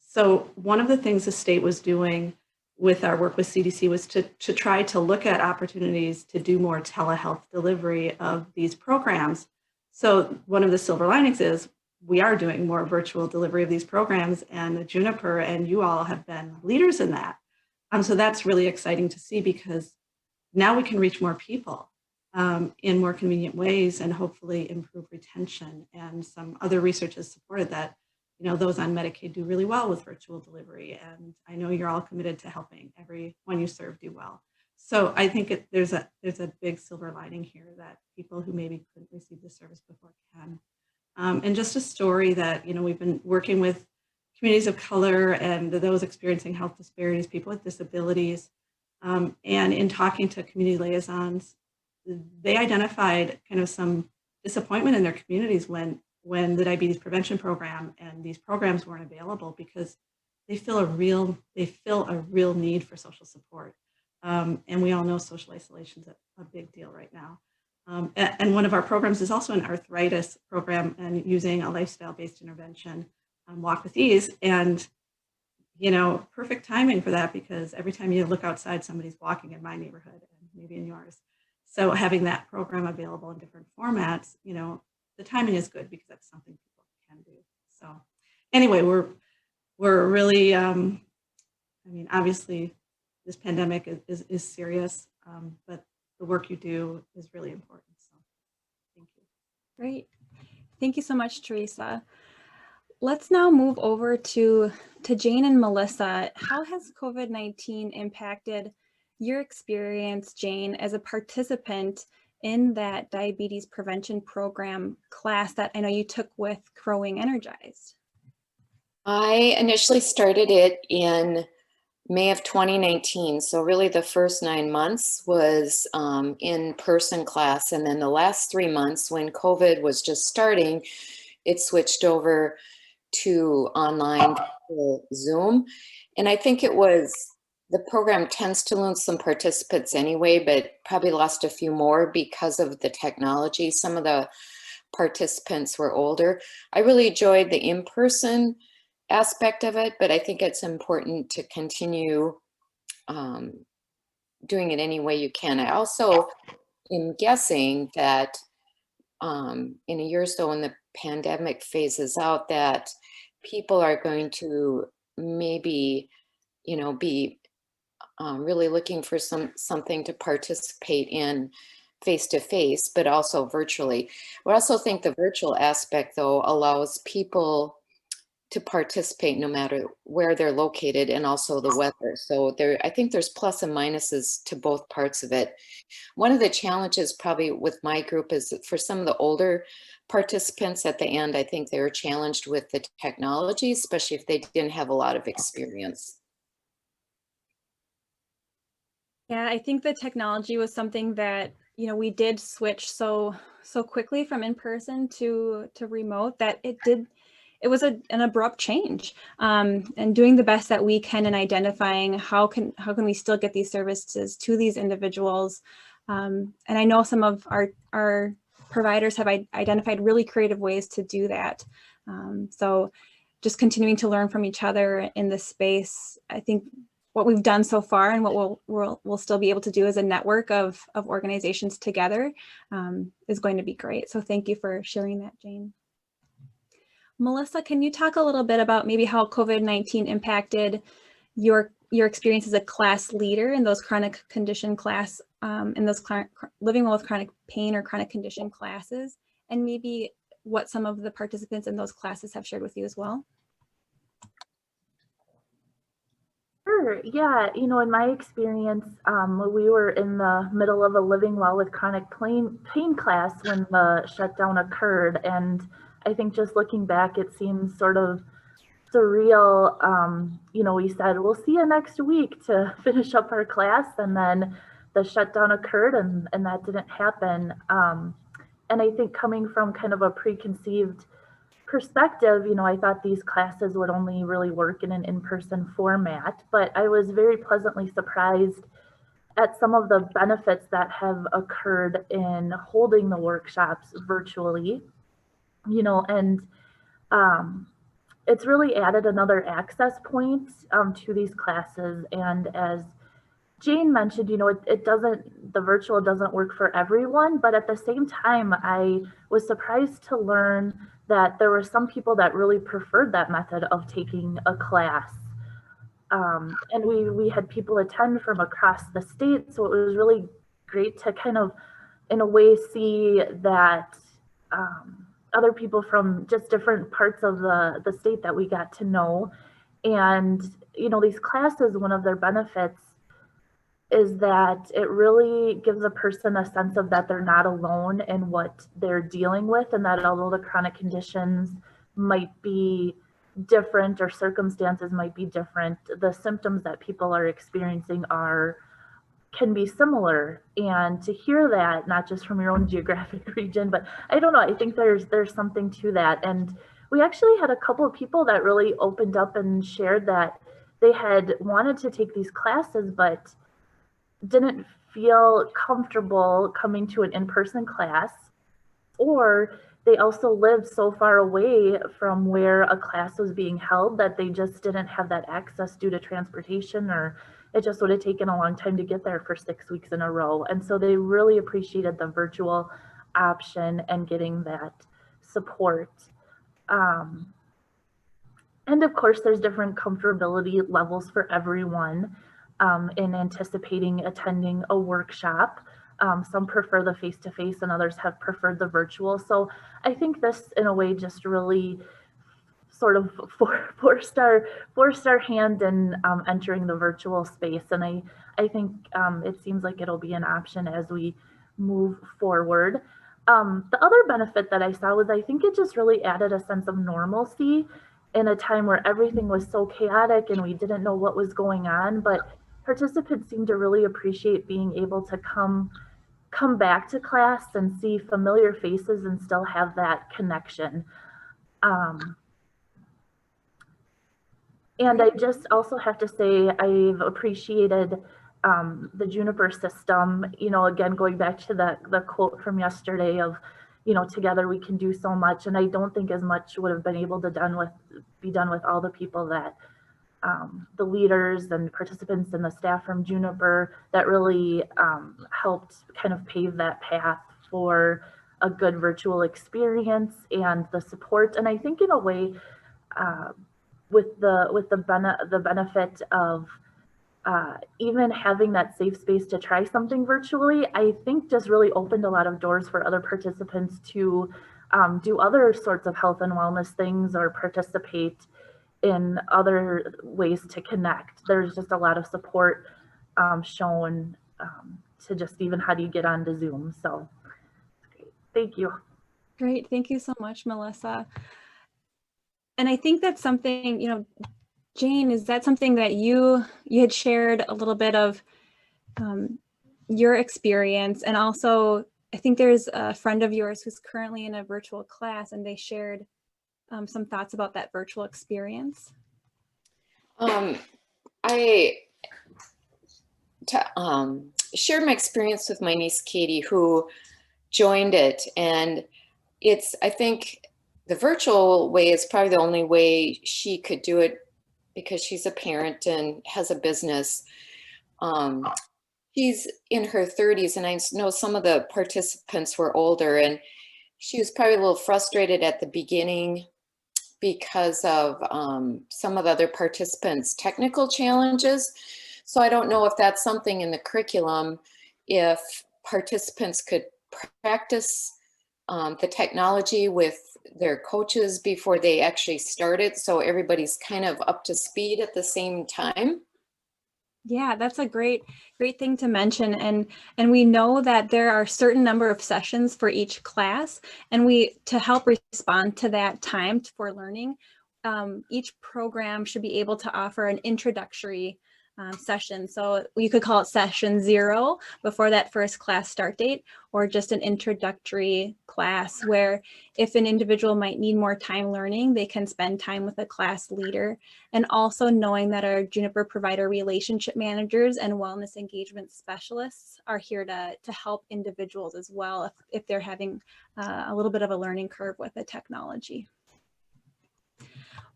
So one of the things the state was doing with our work with CDC was to try to look at opportunities to do more telehealth delivery of these programs. So one of the silver linings is we are doing more virtual delivery of these programs, and Juniper and you all have been leaders in that. So that's really exciting to see, because now we can reach more people in more convenient ways and hopefully improve retention. And some other research has supported that, you know, those on Medicaid do really well with virtual delivery. And I know you're all committed to helping everyone you serve do well. So I think there's a big silver lining here that people who maybe couldn't receive the service before can. And just a story that, you know, we've been working with communities of color and those experiencing health disparities, people with disabilities, and in talking to community liaisons, they identified kind of some disappointment in their communities when the diabetes prevention program and these programs weren't available, because they feel a real need for social support. And we all know social isolation is a big deal right now. And one of our programs is also an arthritis program, and using a lifestyle-based intervention, Walk with Ease. And, you know, perfect timing for that, because every time you look outside, somebody's walking in my neighborhood and maybe in yours. So having that program available in different formats, you know, the timing is good, because that's something people can do. So anyway, we're really, I mean, obviously this pandemic is serious, but the work you do is really important. So thank you. Great. Thank you so much, Teresa. Let's now move over to Jane and Melissa. How has COVID-19 impacted your experience, Jane, as a participant in that diabetes prevention program class that I know you took with Growing Energized? I initially started it in May of 2019. So really the first 9 months was in-person class. And then the last 3 months, when COVID was just starting, it switched over to online Zoom. And I think the program tends to lose some participants anyway, but probably lost a few more because of the technology. Some of the participants were older. I really enjoyed the in-person aspect of it, but I think it's important to continue doing it any way you can. I also am guessing that in a year or so when the pandemic phases out, that people are going to maybe, you know, be really looking for something to participate in face-to-face, but also virtually. I also think the virtual aspect, though, allows people to participate no matter where they're located, and also the weather. So I think there's plus and minuses to both parts of it. One of the challenges probably with my group is that for some of the older participants at the end, I think they were challenged with the technology, especially if they didn't have a lot of experience. Yeah, I think the technology was something that, you know, we did switch so quickly from in-person to remote that it was an abrupt change, and doing the best that we can in identifying how can we still get these services to these individuals. And I know some of our providers have identified really creative ways to do that. So just continuing to learn from each other in this space, I think what we've done so far and what we'll still be able to do as a network of organizations together is going to be great. So thank you for sharing that, Jane. Melissa, can you talk a little bit about maybe how COVID-19 impacted your experience as a class leader in those chronic condition class, in those living well with chronic pain or chronic condition classes, and maybe what some of the participants in those classes have shared with you as well? Sure. Yeah. You know, in my experience, we were in the middle of a living well with chronic pain class when the shutdown occurred. And I think just looking back, it seems sort of surreal. You know, we said, we'll see you next week to finish up our class. And then the shutdown occurred and that didn't happen. And I think coming from kind of a preconceived perspective, you know, I thought these classes would only really work in an in-person format, but I was very pleasantly surprised at some of the benefits that have occurred in holding the workshops virtually, you know, and it's really added another access point to these classes. And as Jane mentioned, you know, the virtual doesn't work for everyone, but at the same time, I was surprised to learn that there were some people that really preferred that method of taking a class. And we had people attend from across the state, so it was really great to kind of, in a way, see that other people from just different parts of the state that we got to know. And, you know, these classes, one of their benefits is that it really gives a person a sense of that they're not alone in what they're dealing with, and that although the chronic conditions might be different or circumstances might be different, the symptoms that people are experiencing can be similar. And to hear that, not just from your own geographic region, but I don't know, I think there's something to that. And we actually had a couple of people that really opened up and shared that they had wanted to take these classes, but didn't feel comfortable coming to an in-person class, or they also lived so far away from where a class was being held that they just didn't have that access due to transportation, or it just would have taken a long time to get there for 6 weeks in a row. And so they really appreciated the virtual option and getting that support. And of course, there's different comfortability levels for everyone. In anticipating attending a workshop. Some prefer the face-to-face and others have preferred the virtual. So I think this, in a way, just really sort of forced our hand in entering the virtual space. And I think it seems like it'll be an option as we move forward. The other benefit that I saw was I think it just really added a sense of normalcy in a time where everything was so chaotic and we didn't know what was going on. But participants seem to really appreciate being able to come back to class and see familiar faces and still have that connection. And I just also have to say I've appreciated the Juniper system, you know, again, going back to the quote from yesterday of, together we can do so much. And I don't think as much would have been able to be done with all the people that the leaders and participants and the staff from Juniper that really helped kind of pave that path for a good virtual experience and the support. And I think in a way, with the benefit of even having that safe space to try something virtually, I think just really opened a lot of doors for other participants to do other sorts of health and wellness things or participate in other ways to connect. There's just a lot of support shown to just even how do you get onto Zoom. So thank you. Great, thank you so much, Melissa. And I think that's something, Jane, is that something that you had shared a little bit of your experience? And also, I think there's a friend of yours who's currently in a virtual class, and they shared some thoughts about that virtual experience. I shared my experience with my niece, Katie, who joined it. And I think the virtual way is probably the only way she could do it because she's a parent and has a business. She's in her 30s, and I know some of the participants were older, and she was probably a little frustrated at the beginning because of some of the other participants' technical challenges. So I don't know if that's something in the curriculum, if participants could practice the technology with their coaches before they actually start it, so everybody's kind of up to speed at the same time. Yeah, that's a great thing to mention. And we know that there are a certain number of sessions for each class, and to help respond to that time for learning, each program should be able to offer an introductory session. So you could call it session 0 before that first class start date, or just an introductory class where if an individual might need more time learning, they can spend time with a class leader. And also knowing that our Juniper provider relationship managers and wellness engagement specialists are here to help individuals as well if they're having a little bit of a learning curve with the technology.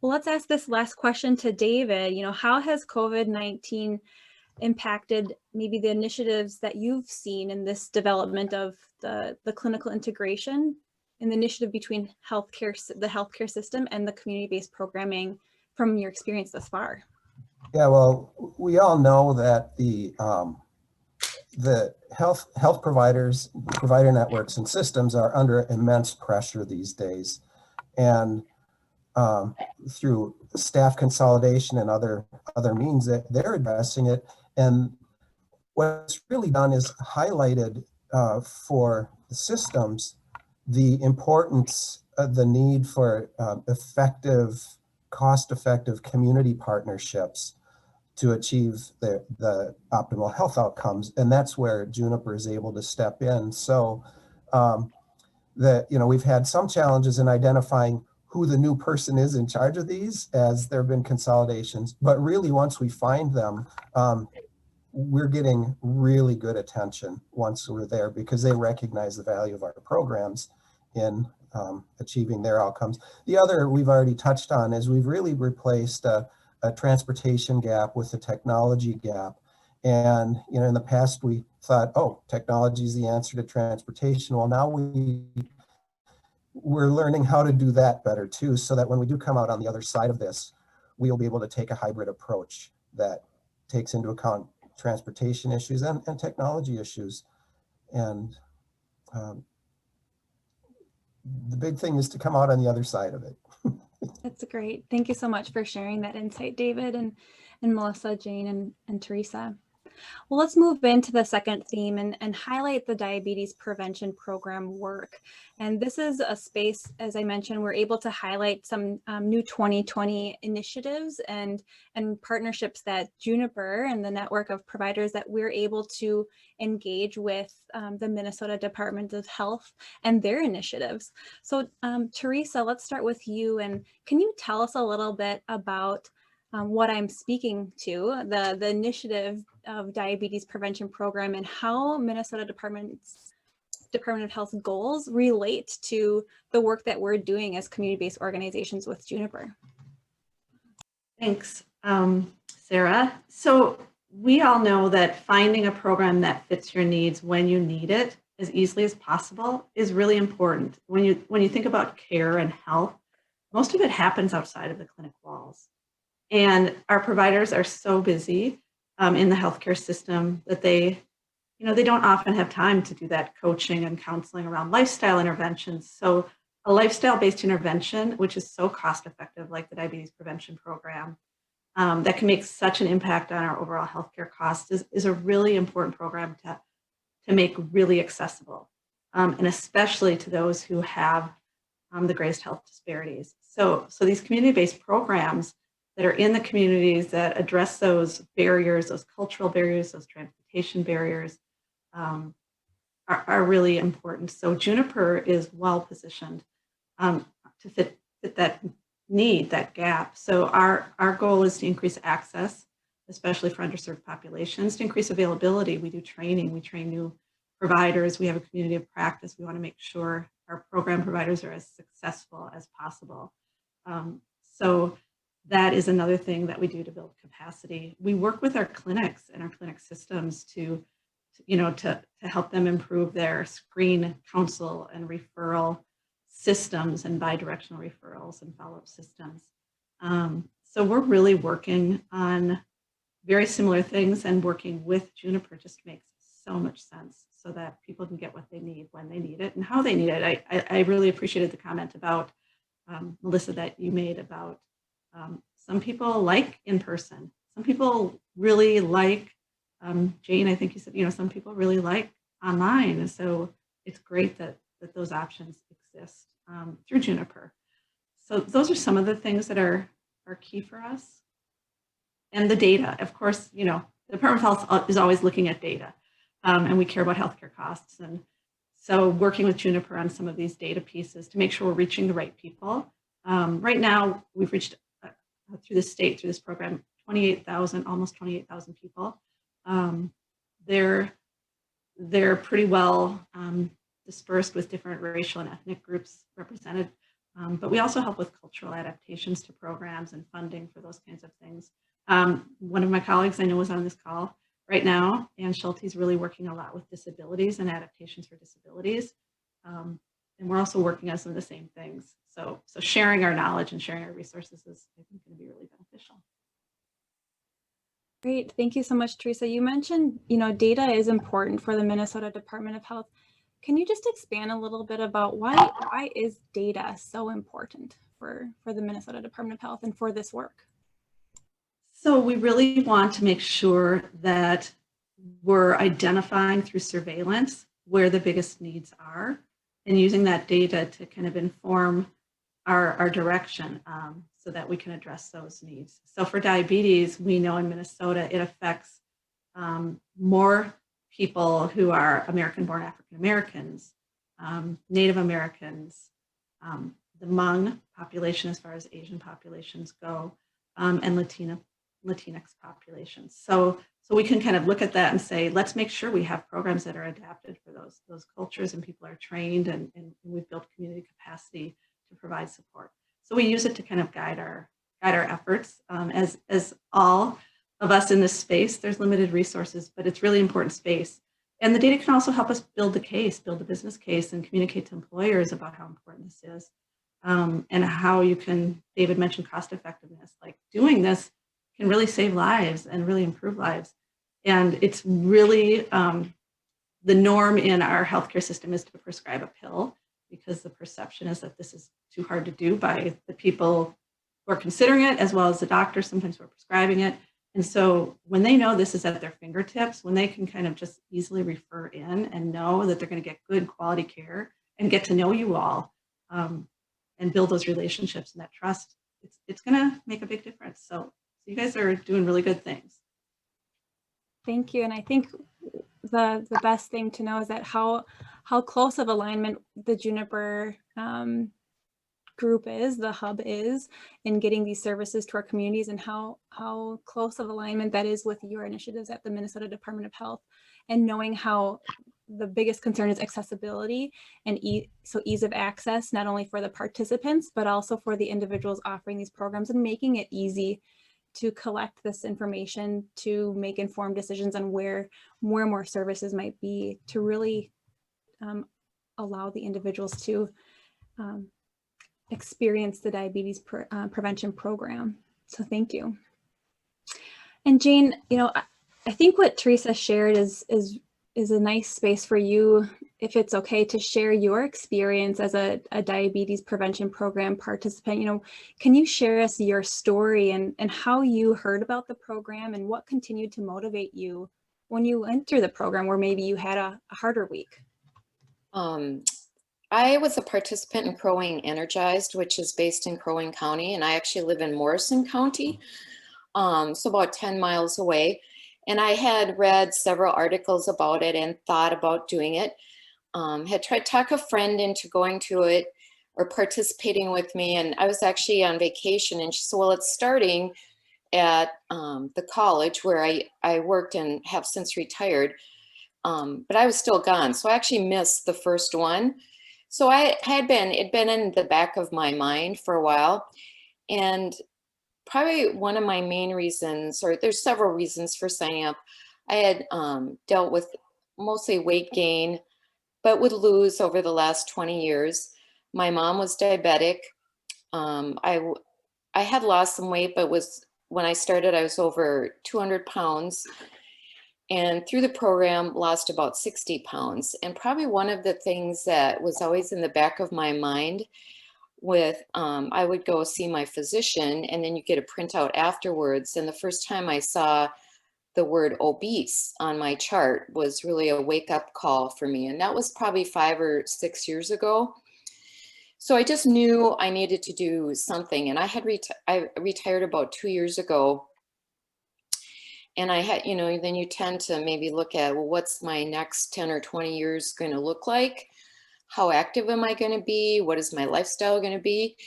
Well, let's ask this last question to David. How has COVID-19 impacted maybe the initiatives that you've seen in this development of the clinical integration and the initiative between the healthcare system and the community-based programming from your experience thus far? Yeah, well, we all know that the health providers, provider networks and systems are under immense pressure these days. And through staff consolidation and other means that they're addressing it. And what it's really done is highlighted for the systems the importance of the need for cost-effective community partnerships to achieve the optimal health outcomes. And that's where Juniper is able to step in. So we've had some challenges in identifying who the new person is in charge of these, as there have been consolidations. But really, once we find them, we're getting really good attention once we're there, because they recognize the value of our programs in achieving their outcomes. The other we've already touched on is we've really replaced a transportation gap with a technology gap. And in the past we thought, oh, technology is the answer to transportation. Well, now we're learning how to do that better too, so that when we do come out on the other side of this, we'll be able to take a hybrid approach that takes into account transportation issues and technology issues. And the big thing is to come out on the other side of it. That's great. Thank you so much for sharing that insight, David and Melissa, Jane, and Teresa. Well, let's move into the second theme and highlight the diabetes prevention program work. And this is a space, as I mentioned, we're able to highlight some new 2020 initiatives and partnerships that Juniper and the network of providers that we're able to engage with the Minnesota Department of Health and their initiatives. So Teresa, let's start with you. And can you tell us a little bit about what I'm speaking to, the initiative of diabetes prevention program, and how Minnesota Departments Department of Health's goals relate to the work that we're doing as community-based organizations with Juniper? Thanks, Sarah. So we all know that finding a program that fits your needs when you need it as easily as possible is really important. When you think about care and health, most of it happens outside of the clinic walls. And our providers are so busy in the healthcare system that they don't often have time to do that coaching and counseling around lifestyle interventions. So a lifestyle-based intervention, which is so cost-effective, like the diabetes prevention program, that can make such an impact on our overall healthcare costs, is a really important program to make really accessible, and especially to those who have the greatest health disparities. So these community-based programs that are in the communities that address those barriers, those cultural barriers, those transportation barriers, are really important. So Juniper is well positioned to fit that need, that gap. So our goal is to increase access, especially for underserved populations, to increase availability. We do training, we train new providers, we have a community of practice. We want to make sure our program providers are as successful as possible. So that is another thing that we do to build capacity. We work with our clinics and our clinic systems to help them improve their screen, counsel, and referral systems and bi-directional referrals and follow-up systems. So we're really working on very similar things, and working with Juniper just makes so much sense so that people can get what they need when they need it and how they need it. I really appreciated the comment about, Melissa, that you made about some people like in person. Some people really like, Jane, I think you said, some people really like online. And so it's great that those options exist through Juniper. So those are some of the things that are key for us. And the data, of course, the Department of Health is always looking at data, and we care about healthcare costs. And so working with Juniper on some of these data pieces to make sure we're reaching the right people. Right now, we've reached through the state, through this program, almost 28,000 people. They're pretty well dispersed with different racial and ethnic groups represented. But we also help with cultural adaptations to programs and funding for those kinds of things. One of my colleagues I know is on this call right now, Ann Schulte, is really working a lot with disabilities and adaptations for disabilities. And we're also working on some of the same things. So sharing our knowledge and sharing our resources is, I think, going to be really beneficial. Great, thank you so much, Teresa. You mentioned, data is important for the Minnesota Department of Health. Can you just expand a little bit about why is data so important for the Minnesota Department of Health and for this work? So we really want to make sure that we're identifying through surveillance where the biggest needs are, and using that data to kind of inform our direction so that we can address those needs. So for diabetes, we know in Minnesota it affects more people who are American-born African Americans, Native Americans, the Hmong population as far as Asian populations go, and Latinx populations. So we can kind of look at that and say, let's make sure we have programs that are adapted for those cultures, and people are trained, and we've built community capacity to provide support. So we use it to kind of guide our efforts. As all of us in this space, there's limited resources, but it's really important space. And the data can also help us build the business case, and communicate to employers about how important this is, and how you can, David mentioned cost effectiveness, like doing this can really save lives and really improve lives. And it's really, the norm in our healthcare system is to prescribe a pill, because the perception is that this is too hard to do by the people who are considering it, as well as the doctors sometimes who are prescribing it. And so when they know this is at their fingertips, when they can kind of just easily refer in and know that they're going to get good quality care and get to know you all, and build those relationships and that trust, it's going to make a big difference. So you guys are doing really good things. Thank you. And I think the best thing to know is that how close of alignment the Juniper group is, the hub is, in getting these services to our communities, and how close of alignment that is with your initiatives at the Minnesota Department of Health, and knowing how the biggest concern is accessibility and so ease of access, not only for the participants, but also for the individuals offering these programs, and making it easy to collect this information, to make informed decisions on where more services might be, to really allow the individuals to experience the diabetes prevention program. So thank you. And Jane, you know, I think what Teresa shared is a nice space for you, if it's okay, to share your experience as a diabetes prevention program participant. You know, can you share us your story and how you heard about the program and what continued to motivate you when you went through the program, where maybe you had a harder week? I was a participant in Crow Wing Energized, which is based in Crow Wing County, and I actually live in Morrison County, so about 10 miles away. And I had read several articles about it and thought about doing it. Had tried to talk a friend into going to it or participating with me, and I was actually on vacation, and she said, well, it's starting at the college where I worked and have since retired, but I was still gone. So I actually missed the first one. So it'd been in the back of my mind for a while. And probably one of my main reasons, or there's several reasons for signing up, I had dealt with mostly weight gain, but would lose over the last 20 years. My mom was diabetic. I had lost some weight, but when I started, I was over 200 pounds. And through the program, lost about 60 pounds. And probably one of the things that was always in the back of my mind with, I would go see my physician, and then you get a printout afterwards. And the first time I saw the word obese on my chart was really a wake-up call for me. And that was probably 5 or 6 years ago. So I just knew I needed to do something. And I retired about 2 years ago. And I had, you know, then you tend to maybe look at, well, what's my next 10 or 20 years going to look like? How active am I going to be? What is my lifestyle going to be?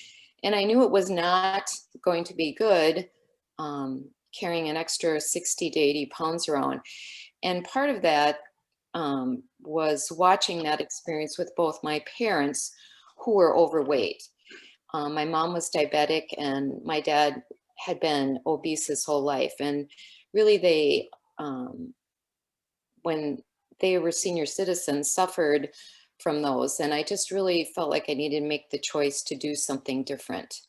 And I knew it was not going to be good carrying an extra 60 to 80 pounds around. And part of that was watching that experience with both my parents who were overweight. My mom was diabetic and my dad had been obese his whole life. And really they, when they were senior citizens, suffered from those. And I just really felt like I needed to make the choice to do something different.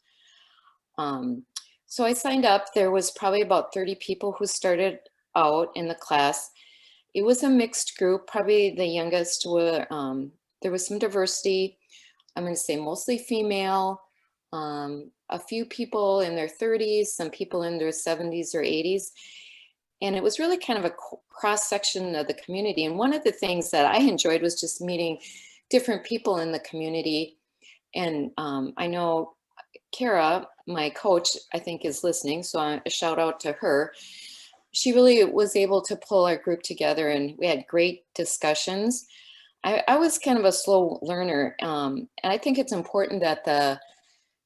So I signed up. There was probably about 30 people who started out in the class. It was a mixed group, probably the youngest were, there was some diversity. I'm going to say mostly female, a few people in their 30s, some people in their 70s or 80s. And it was really kind of a cross section of the community. And one of the things that I enjoyed was just meeting different people in the community. And I know Kara, my coach, I think is listening, so a shout out to her. She really was able to pull our group together and we had great discussions. I was kind of a slow learner, and I think it's important that the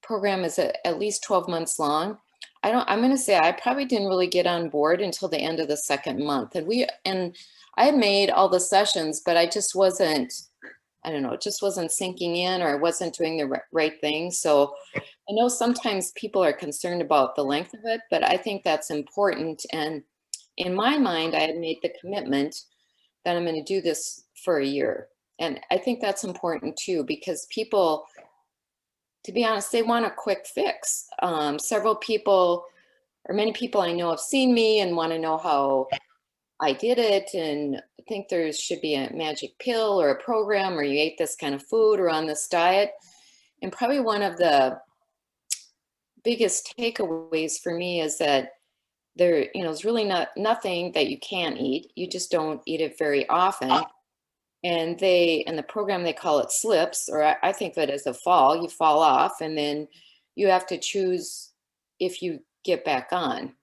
program is at least 12 months long. I'm going to say I probably didn't really get on board until the end of the second month. And I had made all the sessions, but I just wasn't, I don't know, it just wasn't sinking in, or I wasn't doing the right thing. So I know sometimes people are concerned about the length of it, but I think that's important. And in my mind, I had made the commitment that I'm going to do this for a year. And I think that's important too, because people, to be honest, they want a quick fix. Several people, or many people I know, have seen me and want to know how I did it, and think there should be a magic pill or a program, or you ate this kind of food or on this diet. And probably one of the biggest takeaways for me is that there, you know, is really nothing that you can't eat. You just don't eat it very often. And in the program, they call it slips, or I think of it as a fall. You fall off, and then you have to choose if you get back on,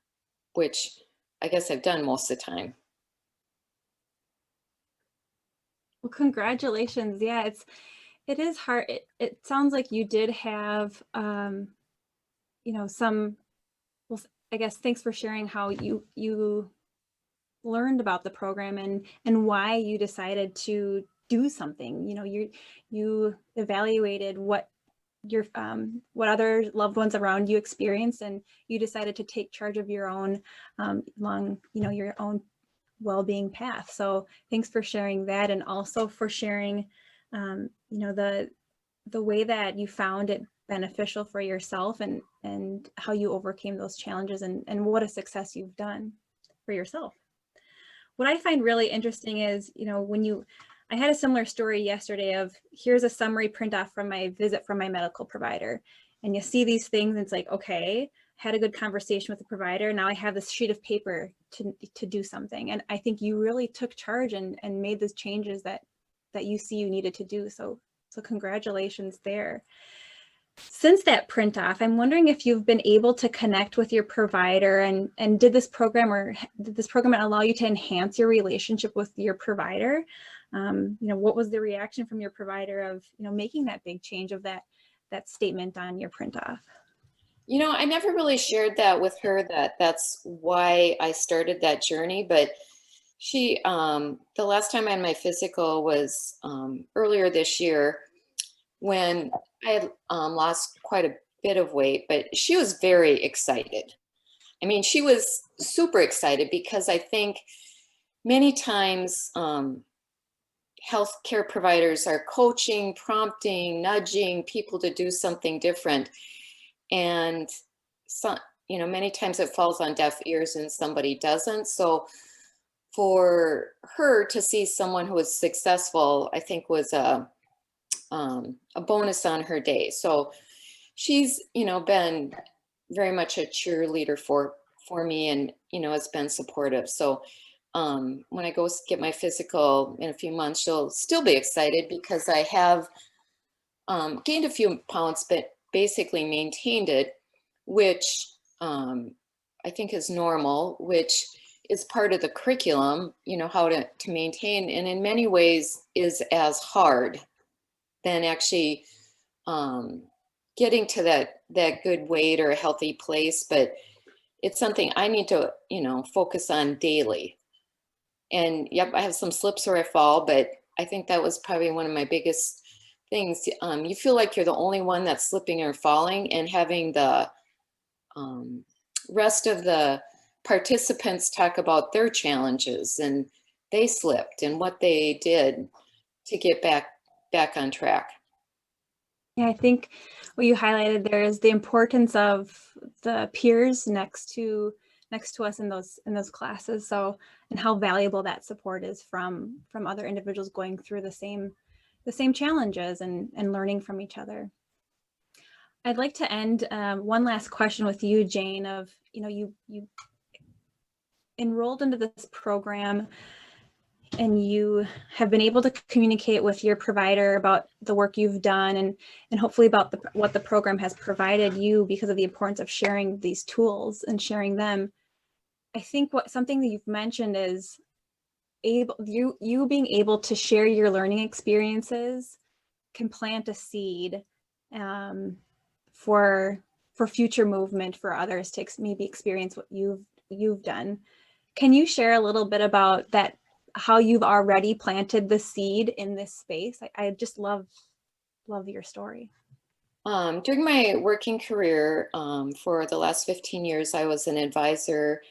which I guess I've done most of the time. Well, congratulations. Yeah, it is hard. It sounds like you did have, you know, some, well, I guess, thanks for sharing how you learned about the program and why you decided to do something. You know, you evaluated what your what other loved ones around you experienced, and you decided to take charge of your own your own well-being path. So thanks for sharing that, and also for sharing the way that you found it beneficial for yourself, and how you overcame those challenges, and what a success you've done for yourself. What I find really interesting is, I had a similar story yesterday of, here's a summary print off from my visit from my medical provider. And you see these things and it's like, okay, had a good conversation with the provider. Now I have this sheet of paper to do something. And I think you really took charge and made those changes that you see you needed to do. So congratulations there. Since that print off, I'm wondering if you've been able to connect with your provider, and did this program allow you to enhance your relationship with your provider? What was the reaction from your provider of, making that big change of that statement on your print off? I never really shared that with her, that's why I started that journey, but she, the last time I had my physical was earlier this year, when I had lost quite a bit of weight, but she was very excited. I mean, she was super excited because I think many times healthcare providers are coaching, prompting, nudging people to do something different. And many times it falls on deaf ears and somebody doesn't. So for her to see someone who was successful, I think was a bonus on her day. So she's, been very much a cheerleader for me, and, has been supportive. So when I go get my physical in a few months, she'll still be excited because I have gained a few pounds, but basically maintained it, which I think is normal, which is part of the curriculum, how to maintain, and in many ways is as hard than actually getting to that good weight or a healthy place. But it's something I need to, focus on daily. And yep, I have some slips where I fall, but I think that was probably one of my biggest things. You feel like you're the only one that's slipping or falling, and having the rest of the participants talk about their challenges and they slipped and what they did to get back on track. Yeah, I think what you highlighted there is the importance of the peers next to us in those classes. So, and how valuable that support is from other individuals going through the same challenges and learning from each other. I'd like to end one last question with you, Jane, of, you enrolled into this program and you have been able to communicate with your provider about the work you've done, and hopefully about what the program has provided you because of the importance of sharing these tools and sharing them. I think something that you've mentioned is you being able to share your learning experiences can plant a seed for future movement for others to maybe experience what you've done. Can you share a little bit about that, how you've already planted the seed in this space? I just love your story. During my working career, for the last 15 years, I was an advisor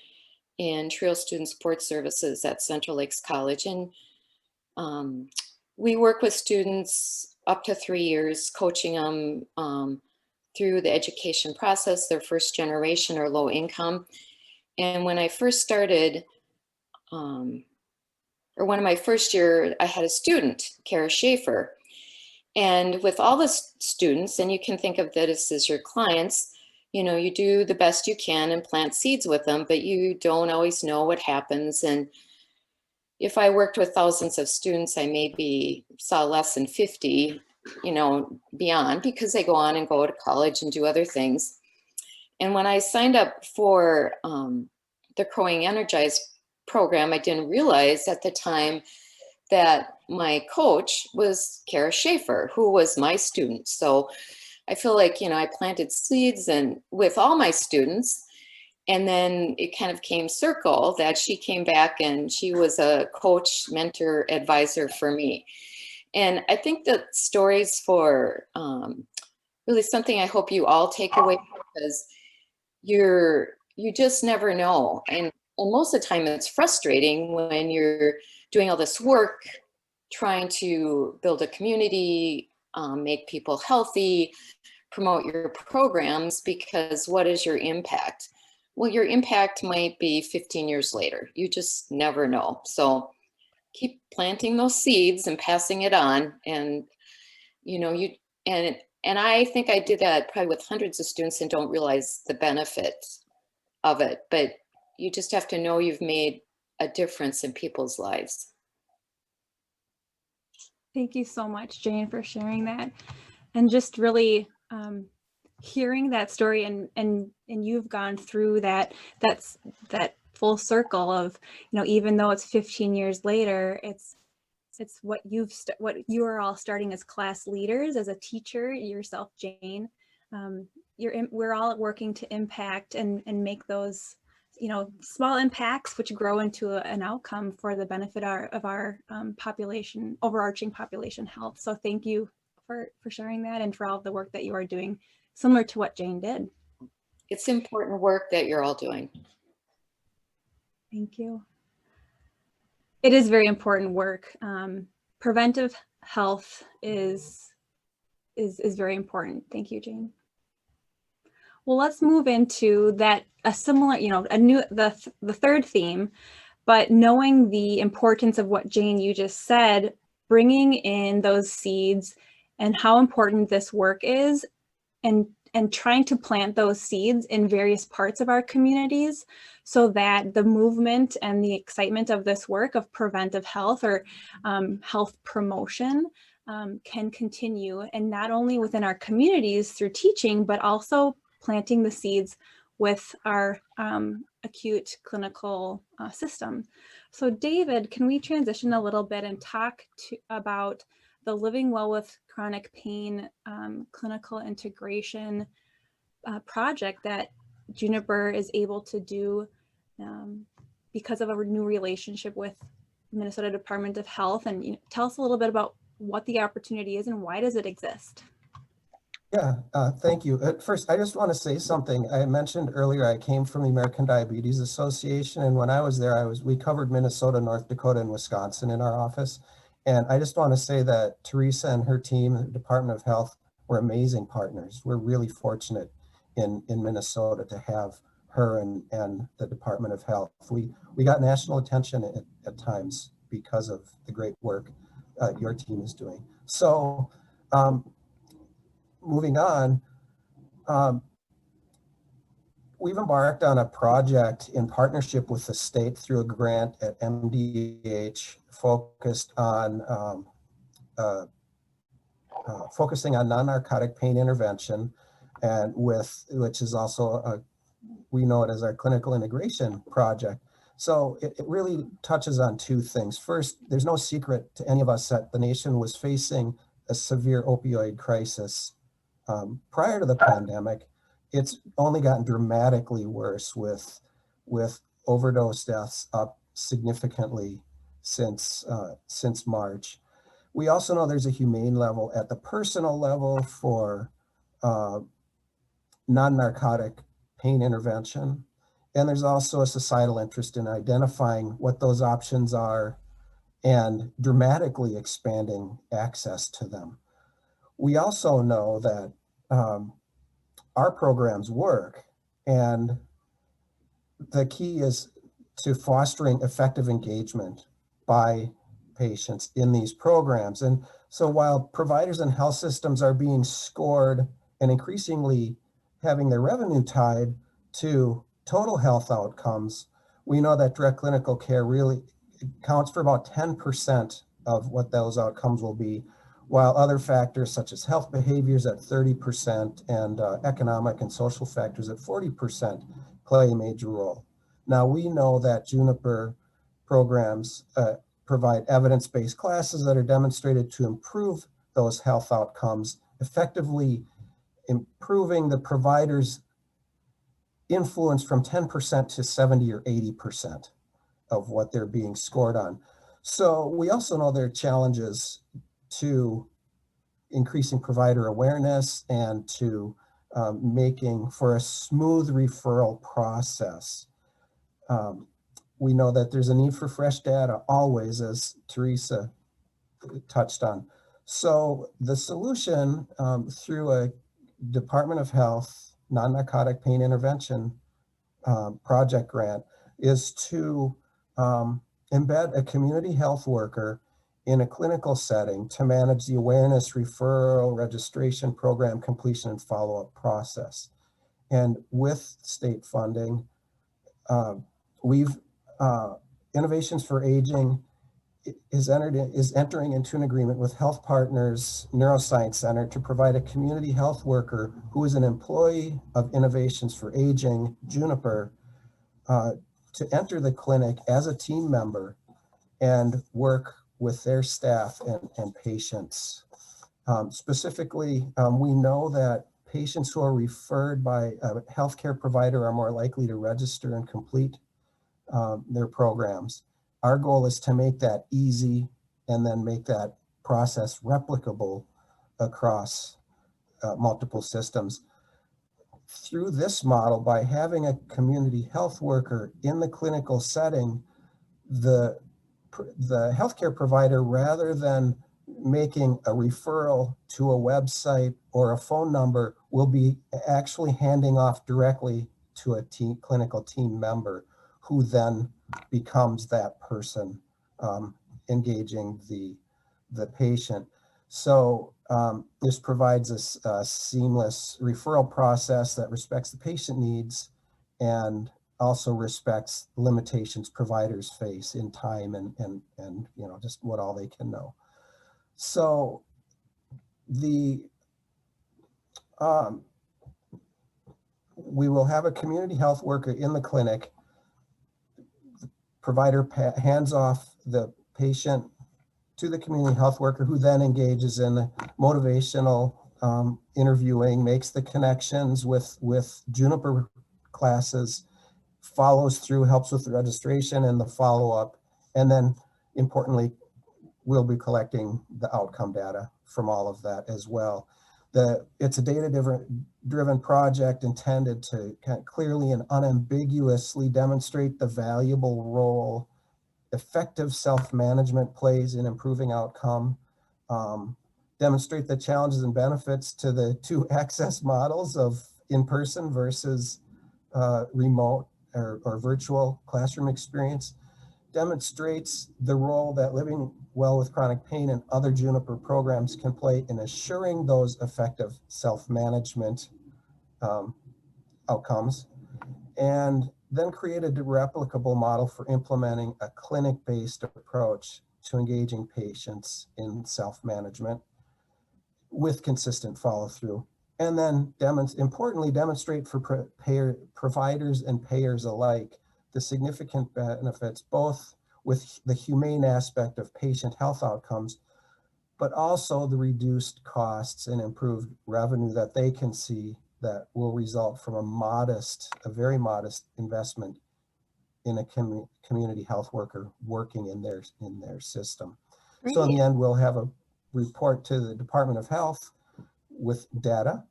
in Trio Student Support Services at Central Lakes College. And we work with students up to 3 years, coaching them through the education process, their first generation or low income. And when I first started, or one of my first year, I had a student, Kara Schaefer. And with all the students, and you can think of that as your clients, you do the best you can and plant seeds with them, but you don't always know what happens. And if I worked with thousands of students, I maybe saw less than 50, beyond, because they go on and go to college and do other things. And when I signed up for the Growing Energized program, I didn't realize at the time that my coach was Kara Schaefer, who was my student. So I feel like, I planted seeds and with all my students, And then it kind of came circle that she came back and she was a coach, mentor, advisor for me. And I think that stories for really something I hope you all take away, because you just never know. And most of the time it's frustrating when you're doing all this work, trying to build a community, make people healthy, promote your programs, because what is your impact? Well, your impact might be 15 years later. You just never know. So keep planting those seeds and passing it on. And, you know, and I think I did that probably with hundreds of students and don't realize the benefit of it. But you just have to know you've made a difference in people's lives. Thank you so much, Jane, for sharing that. And just really hearing that story, and you've gone through that full circle of, you know, even though it's 15 years later, it's what you are all starting as class leaders, as a teacher yourself, Jane. We're all working to impact and make those, you know, small impacts which grow into an outcome for the benefit of our population, overarching population health. So thank you for sharing that and for all of the work that you are doing, similar to what Jane did. It's important work that you're all doing. Thank you. It is very important work. Preventive health is very important. Thank you, Jane. Well, let's move into a similar, you know, the third theme, but knowing the importance of what Jane, you just said, bringing in those seeds and how important this work is, and trying to plant those seeds in various parts of our communities so that the movement and the excitement of this work of preventive health or health promotion can continue, and not only within our communities through teaching, but also planting the seeds with our acute clinical system. So David, can we transition a little bit and talk about the Living Well with Chronic Pain clinical integration project that Juniper is able to do because of a new relationship with Minnesota Department of Health, and, you know, tell us a little bit about what the opportunity is and why does it exist? Yeah, thank you. First, I just want to say something. I mentioned earlier I came from the American Diabetes Association, and when I was there, we covered Minnesota, North Dakota, and Wisconsin in our office. And I just want to say that Teresa and her team, the Department of Health, were amazing partners. We're really fortunate in Minnesota to have her and the Department of Health. We got national attention at times because of the great work your team is doing. So moving on, we've embarked on a project in partnership with the state through a grant at MDH focused on focusing on non-narcotic pain intervention, and which is also we know it as our clinical integration project. So it really touches on two things. First, there's no secret to any of us that the nation was facing a severe opioid crisis prior to the pandemic. It's only gotten dramatically worse with overdose deaths up significantly since March. We also know there's a humane level at the personal level for non-narcotic pain intervention. And there's also a societal interest in identifying what those options are and dramatically expanding access to them. We also know that our programs work, and the key is to fostering effective engagement by patients in these programs. And so while providers and health systems are being scored and increasingly having their revenue tied to total health outcomes, we know that direct clinical care really accounts for about 10% of what those outcomes will be, while other factors such as health behaviors at 30% and economic and social factors at 40% play a major role. Now, we know that Juniper programs provide evidence-based classes that are demonstrated to improve those health outcomes, effectively improving the provider's influence from 10% to 70 or 80% of what they're being scored on. So we also know there are challenges to increasing provider awareness and to making for a smooth referral process. We know that there's a need for fresh data always, as Teresa touched on. So the solution through a Department of Health non-narcotic pain intervention project grant is to embed a community health worker in a clinical setting to manage the awareness, referral, registration, program completion, and follow-up process. And with state funding, Innovations for Aging is entering into an agreement with Health Partners Neuroscience Center to provide a community health worker who is an employee of Innovations for Aging, Juniper, to enter the clinic as a team member and work with their staff and patients. Specifically, we know that patients who are referred by a healthcare provider are more likely to register and complete their programs. Our goal is to make that easy and then make that process replicable across multiple systems. Through this model, by having a community health worker in the clinical setting, the healthcare provider, rather than making a referral to a website or a phone number, will be actually handing off directly to a clinical team member who then becomes that person engaging the patient. So this provides a seamless referral process that respects the patient needs and also respects limitations providers face in time and you know, just what all they can know. So we will have a community health worker in the clinic. The provider hands off the patient to the community health worker, who then engages in the motivational interviewing, makes the connections with Juniper classes, follows through, helps with the registration and the follow-up, and then importantly, we'll be collecting the outcome data from all of that as well. It's a data-driven project intended to kind of clearly and unambiguously demonstrate the valuable role effective self-management plays in improving outcome, demonstrate the challenges and benefits to the two access models of in-person versus remote or virtual classroom experience, demonstrates the role that living well with chronic pain and other Juniper programs can play in assuring those effective self-management outcomes, and then created a replicable model for implementing a clinic-based approach to engaging patients in self-management with consistent follow-through. And then importantly, demonstrate for providers and payers alike the significant benefits, both with the humane aspect of patient health outcomes, but also the reduced costs and improved revenue that they can see that will result from a very modest investment in a community health worker working in their system. Great. So in the end, we'll have a report to the Department of Health with data.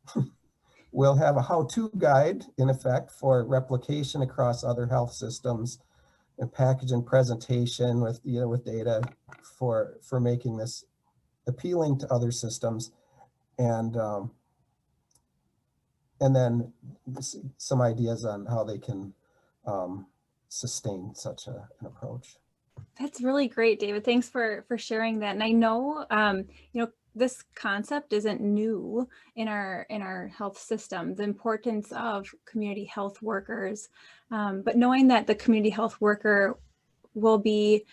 We'll have a how-to guide in effect for replication across other health systems, and package and presentation with data for making this appealing to other systems, and then some ideas on how they can sustain such an approach. That's really great, David. Thanks for sharing that. And I know, this concept isn't new in our health system, the importance of community health workers, but knowing that the community health worker will be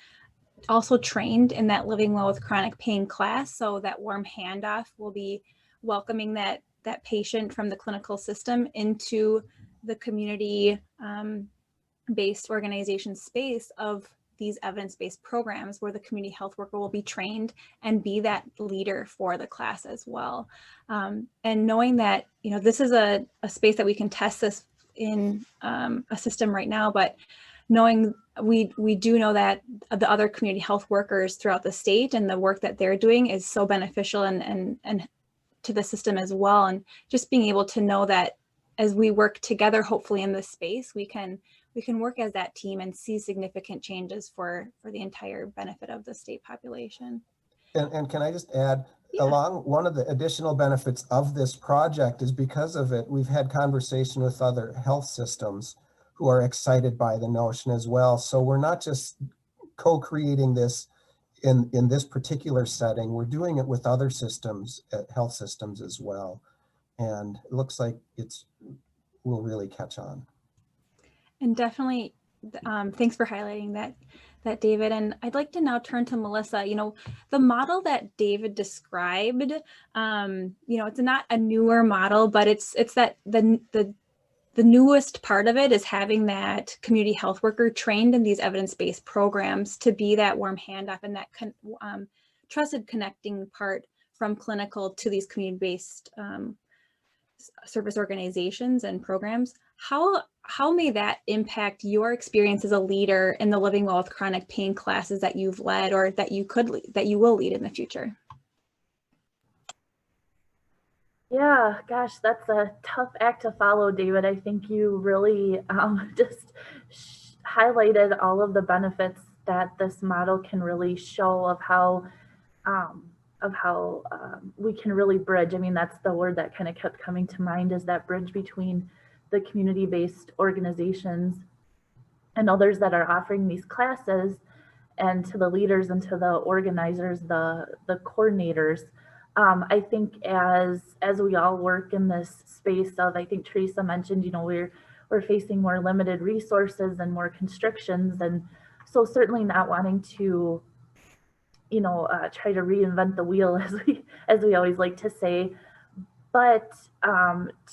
also trained in that living well with chronic pain class, so that warm handoff will be welcoming that patient from the clinical system into the community based organization space of these evidence-based programs, where the community health worker will be trained and be that leader for the class as well. And knowing that, this is a space that we can test this in a system right now, but knowing we do know that the other community health workers throughout the state and the work that they're doing is so beneficial and to the system as well. And just being able to know that as we work together, hopefully in this space, we can work as that team and see significant changes for the entire benefit of the state population. And can I just add, Yeah. along one of the additional benefits of this project is because of it, we've had conversation with other health systems who are excited by the notion as well. So we're not just co-creating this in this particular setting, we're doing it with other systems, health systems as well. And it looks like will really catch on. And definitely, thanks for highlighting that, David. And I'd like to now turn to Melissa. You know, the model that David described, you know, it's not a newer model, but it's that the newest part of it is having that community health worker trained in these evidence-based programs to be that warm handoff and that trusted connecting part from clinical to these community-based service organizations and programs. How may that impact your experience as a leader in the Living Well with Chronic Pain classes that you've led or that you will lead in the future? Yeah, gosh, that's a tough act to follow, David. I think you really just highlighted all of the benefits that this model can really show of how we can really bridge. I mean, that's the word that kind of kept coming to mind, is that bridge between the community-based organizations and others that are offering these classes, and to the leaders and to the organizers, the coordinators. I think as we all work in this space of, I think Teresa mentioned, you know, we're facing more limited resources and more constrictions, and so certainly not wanting to, you know, try to reinvent the wheel, as we always like to say, but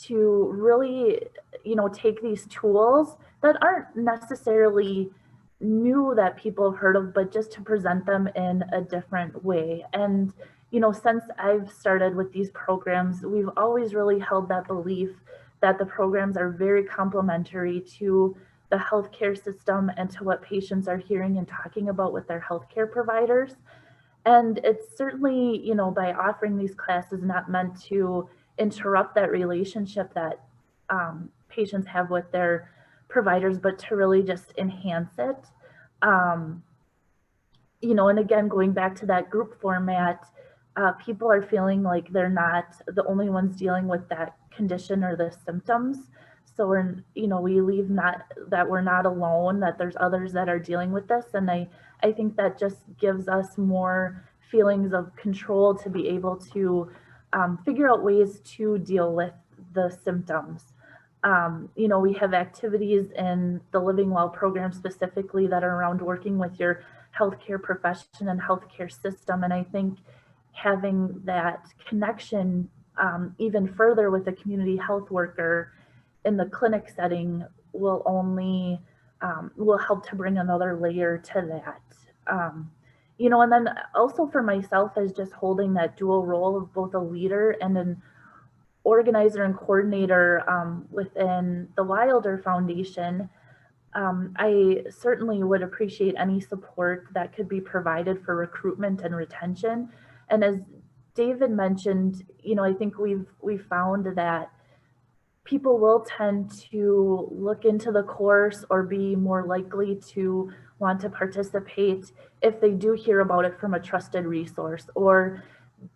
to really, you know, take these tools that aren't necessarily new that people have heard of, but just to present them in a different way. And you know, since I've started with these programs, we've always really held that belief that the programs are very complementary to the healthcare system and to what patients are hearing and talking about with their healthcare providers. And it's certainly, you know, by offering these classes, not meant to interrupt that relationship that patients have with their providers, but to really just enhance it. You know, and again, going back to that group format, people are feeling like they're not the only ones dealing with that condition or the symptoms. So we're, you know, we leave that we're not alone, that there's others that are dealing with this. And I think that just gives us more feelings of control to be able to figure out ways to deal with the symptoms. You know, we have activities in the Living Well program specifically that are around working with your healthcare profession and healthcare system. And I think having that connection even further with a community health worker in the clinic setting will only will help to bring another layer to that. You know, and then also for myself as just holding that dual role of both a leader and an organizer and coordinator within the Wilder Foundation, I certainly would appreciate any support that could be provided for recruitment and retention. And as David mentioned, you know, I think we've found that people will tend to look into the course or be more likely to want to participate if they do hear about it from a trusted resource, or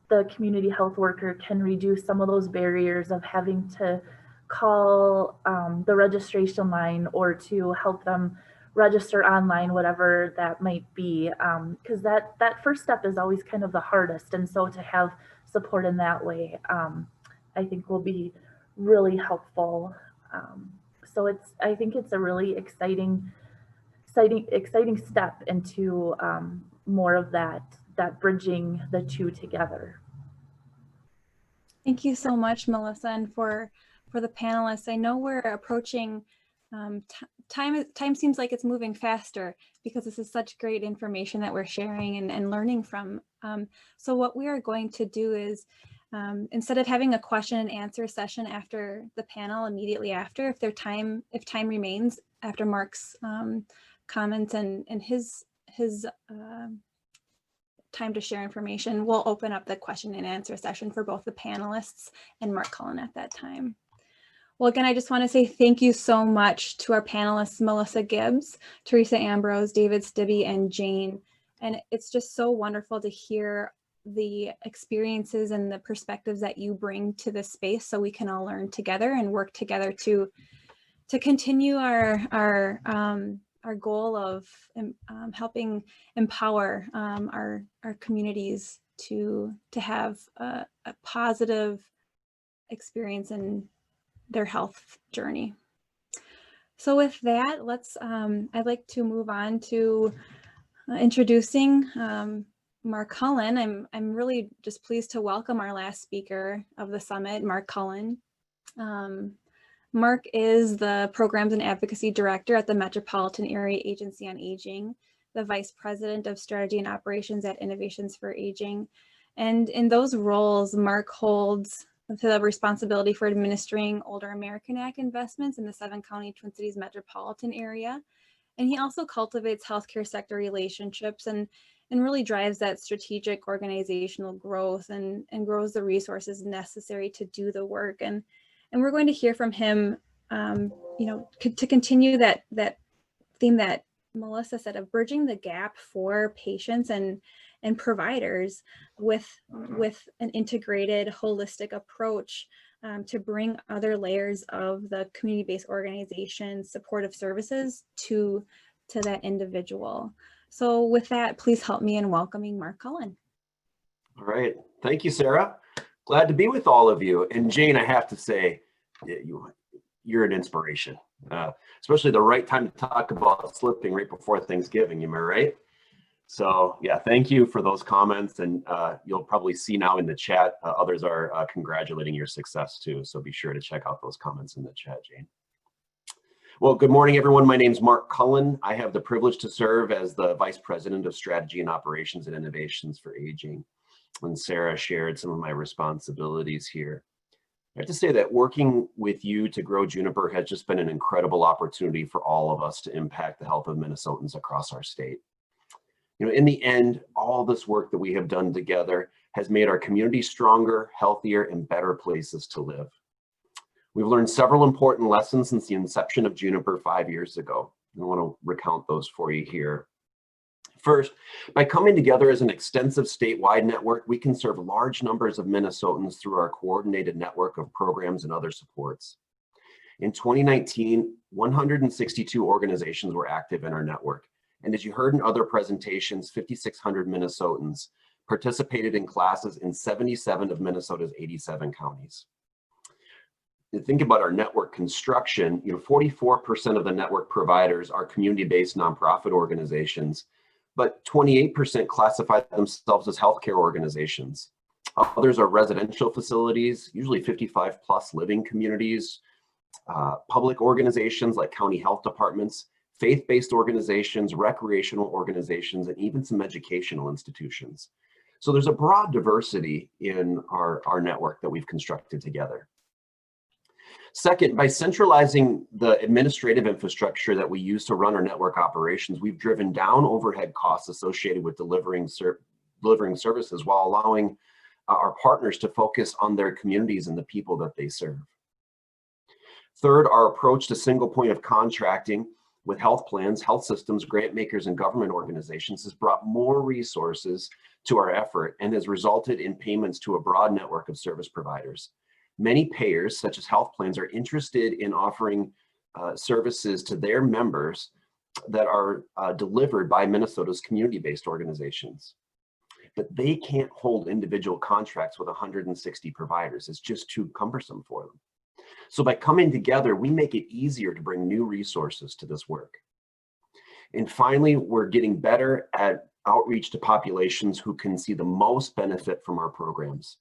the community health worker can reduce some of those barriers of having to call the registration line or to help them register online, whatever that might be, because that first step is always kind of the hardest. And so to have support in that way, I think will be really helpful. So I think it's a really exciting step into more of that bridging the two together. Thank you so much, Melissa, and for the panelists. I know we're approaching time seems like it's moving faster because this is such great information that we're sharing and learning from. So what we are going to do is instead of having a question and answer session after the panel, immediately after, if time remains after Mark's comments and his time to share information, we'll open up the question and answer session for both the panelists and Mark Cullen at that time. Well, again, I just want to say thank you so much to our panelists, Melissa Gibbs, Teresa Ambroz, David Stibbe, and Jane. And it's just so wonderful to hear the experiences and the perspectives that you bring to this space, so we can all learn together and work together to continue our goal of helping empower our communities to have a positive experience in their health journey. So with that, I'd like to move on to introducing Mark Cullen. I'm really just pleased to welcome our last speaker of the summit, Mark Cullen. Mark is the Programs and Advocacy Director at the Metropolitan Area Agency on Aging, the Vice President of Strategy and Operations at Innovations for Aging. And in those roles, Mark holds the responsibility for administering Older American Act investments in the 7-county Twin Cities metropolitan area. And he also cultivates healthcare sector relationships and really drives that strategic organizational growth and grows the resources necessary to do the work. And we're going to hear from him, to continue that theme that Melissa said of bridging the gap for patients and providers with an integrated, holistic approach to bring other layers of the community-based organization supportive services to that individual. So with that, please help me in welcoming Mark Cullen. All right. Thank you, Sarah. Glad to be with all of you. And Jane, I have to say, you're an inspiration, especially the right time to talk about slipping right before Thanksgiving, am I right? So yeah, thank you for those comments. And you'll probably see now in the chat, others are congratulating your success too. So be sure to check out those comments in the chat, Jane. Well, good morning, everyone. My name is Mark Cullen. I have the privilege to serve as the Vice President of Strategy and Operations and Innovations for Aging. And Sarah shared some of my responsibilities here. I have to say that working with you to grow Juniper has just been an incredible opportunity for all of us to impact the health of Minnesotans across our state. In the end, all this work that we have done together has made our community stronger, healthier, and better places to live. We've learned several important lessons since the inception of Juniper 5 years ago. I want to recount those for you here. First, by coming together as an extensive statewide network, we can serve large numbers of Minnesotans through our coordinated network of programs and other supports. In 2019, 162 organizations were active in our network. And as you heard in other presentations, 5,600 Minnesotans participated in classes in 77 of Minnesota's 87 counties. Think about our network construction, 44% of the network providers are community-based nonprofit organizations, but 28% classify themselves as healthcare organizations. Others are residential facilities, usually 55+ living communities, public organizations like county health departments, faith-based organizations, recreational organizations, and even some educational institutions. So there's a broad diversity in our network that we've constructed together. Second, by centralizing the administrative infrastructure that we use to run our network operations, we've driven down overhead costs associated with delivering services while allowing our partners to focus on their communities and the people that they serve. Third, our approach to single point of contracting with health plans, health systems, grant makers, and government organizations has brought more resources to our effort and has resulted in payments to a broad network of service providers. Many payers, such as health plans, are interested in offering services to their members that are delivered by Minnesota's community-based organizations. But they can't hold individual contracts with 160 providers. It's just too cumbersome for them. So by coming together, we make it easier to bring new resources to this work. And finally, we're getting better at outreach to populations who can see the most benefit from our programs.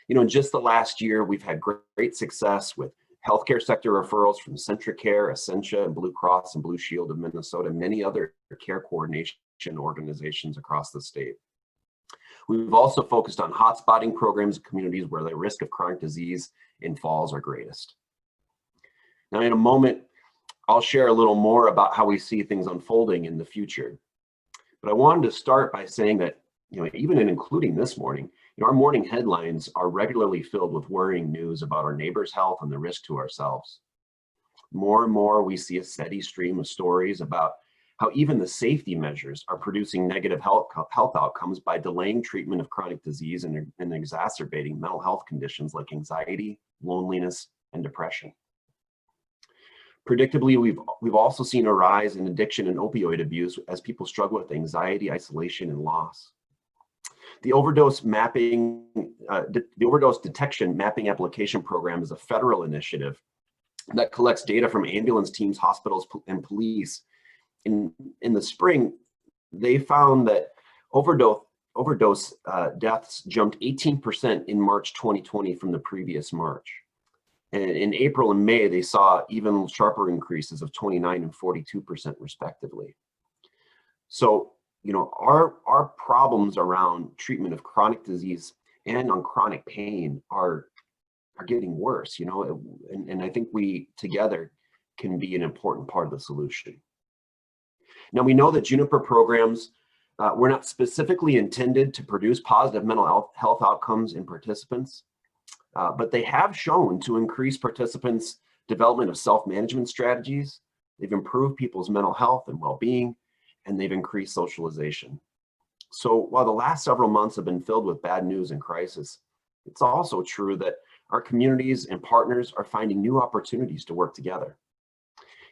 In just the last year, we've had great success with healthcare sector referrals from Centricare, Essentia, and Blue Cross and Blue Shield of Minnesota, and many other care coordination organizations across the state. We've also focused on hotspotting programs in communities where the risk of chronic disease and falls are greatest. Now, in a moment, I'll share a little more about how we see things unfolding in the future. But I wanted to start by saying that, even in including this morning, our morning headlines are regularly filled with worrying news about our neighbors' health and the risk to ourselves. More and more, we see a steady stream of stories about how even the safety measures are producing negative health outcomes by delaying treatment of chronic disease and exacerbating mental health conditions like anxiety, loneliness, and depression. Predictably, we've also seen a rise in addiction and opioid abuse as people struggle with anxiety, isolation, and loss. The overdose detection mapping application program is a federal initiative that collects data from ambulance teams, hospitals, and police. In the spring, they found that overdose deaths jumped 18% in March 2020 from the previous March. And in April and May, they saw even sharper increases of 29 and 42% respectively. So, our problems around treatment of chronic disease and on chronic pain are getting worse, and I think we together can be an important part of the solution. Now, we know that Juniper programs were not specifically intended to produce positive mental health outcomes in participants, but they have shown to increase participants' development of self-management strategies. They've improved people's mental health and well-being, and they've increased socialization. So while the last several months have been filled with bad news and crisis, it's also true that our communities and partners are finding new opportunities to work together.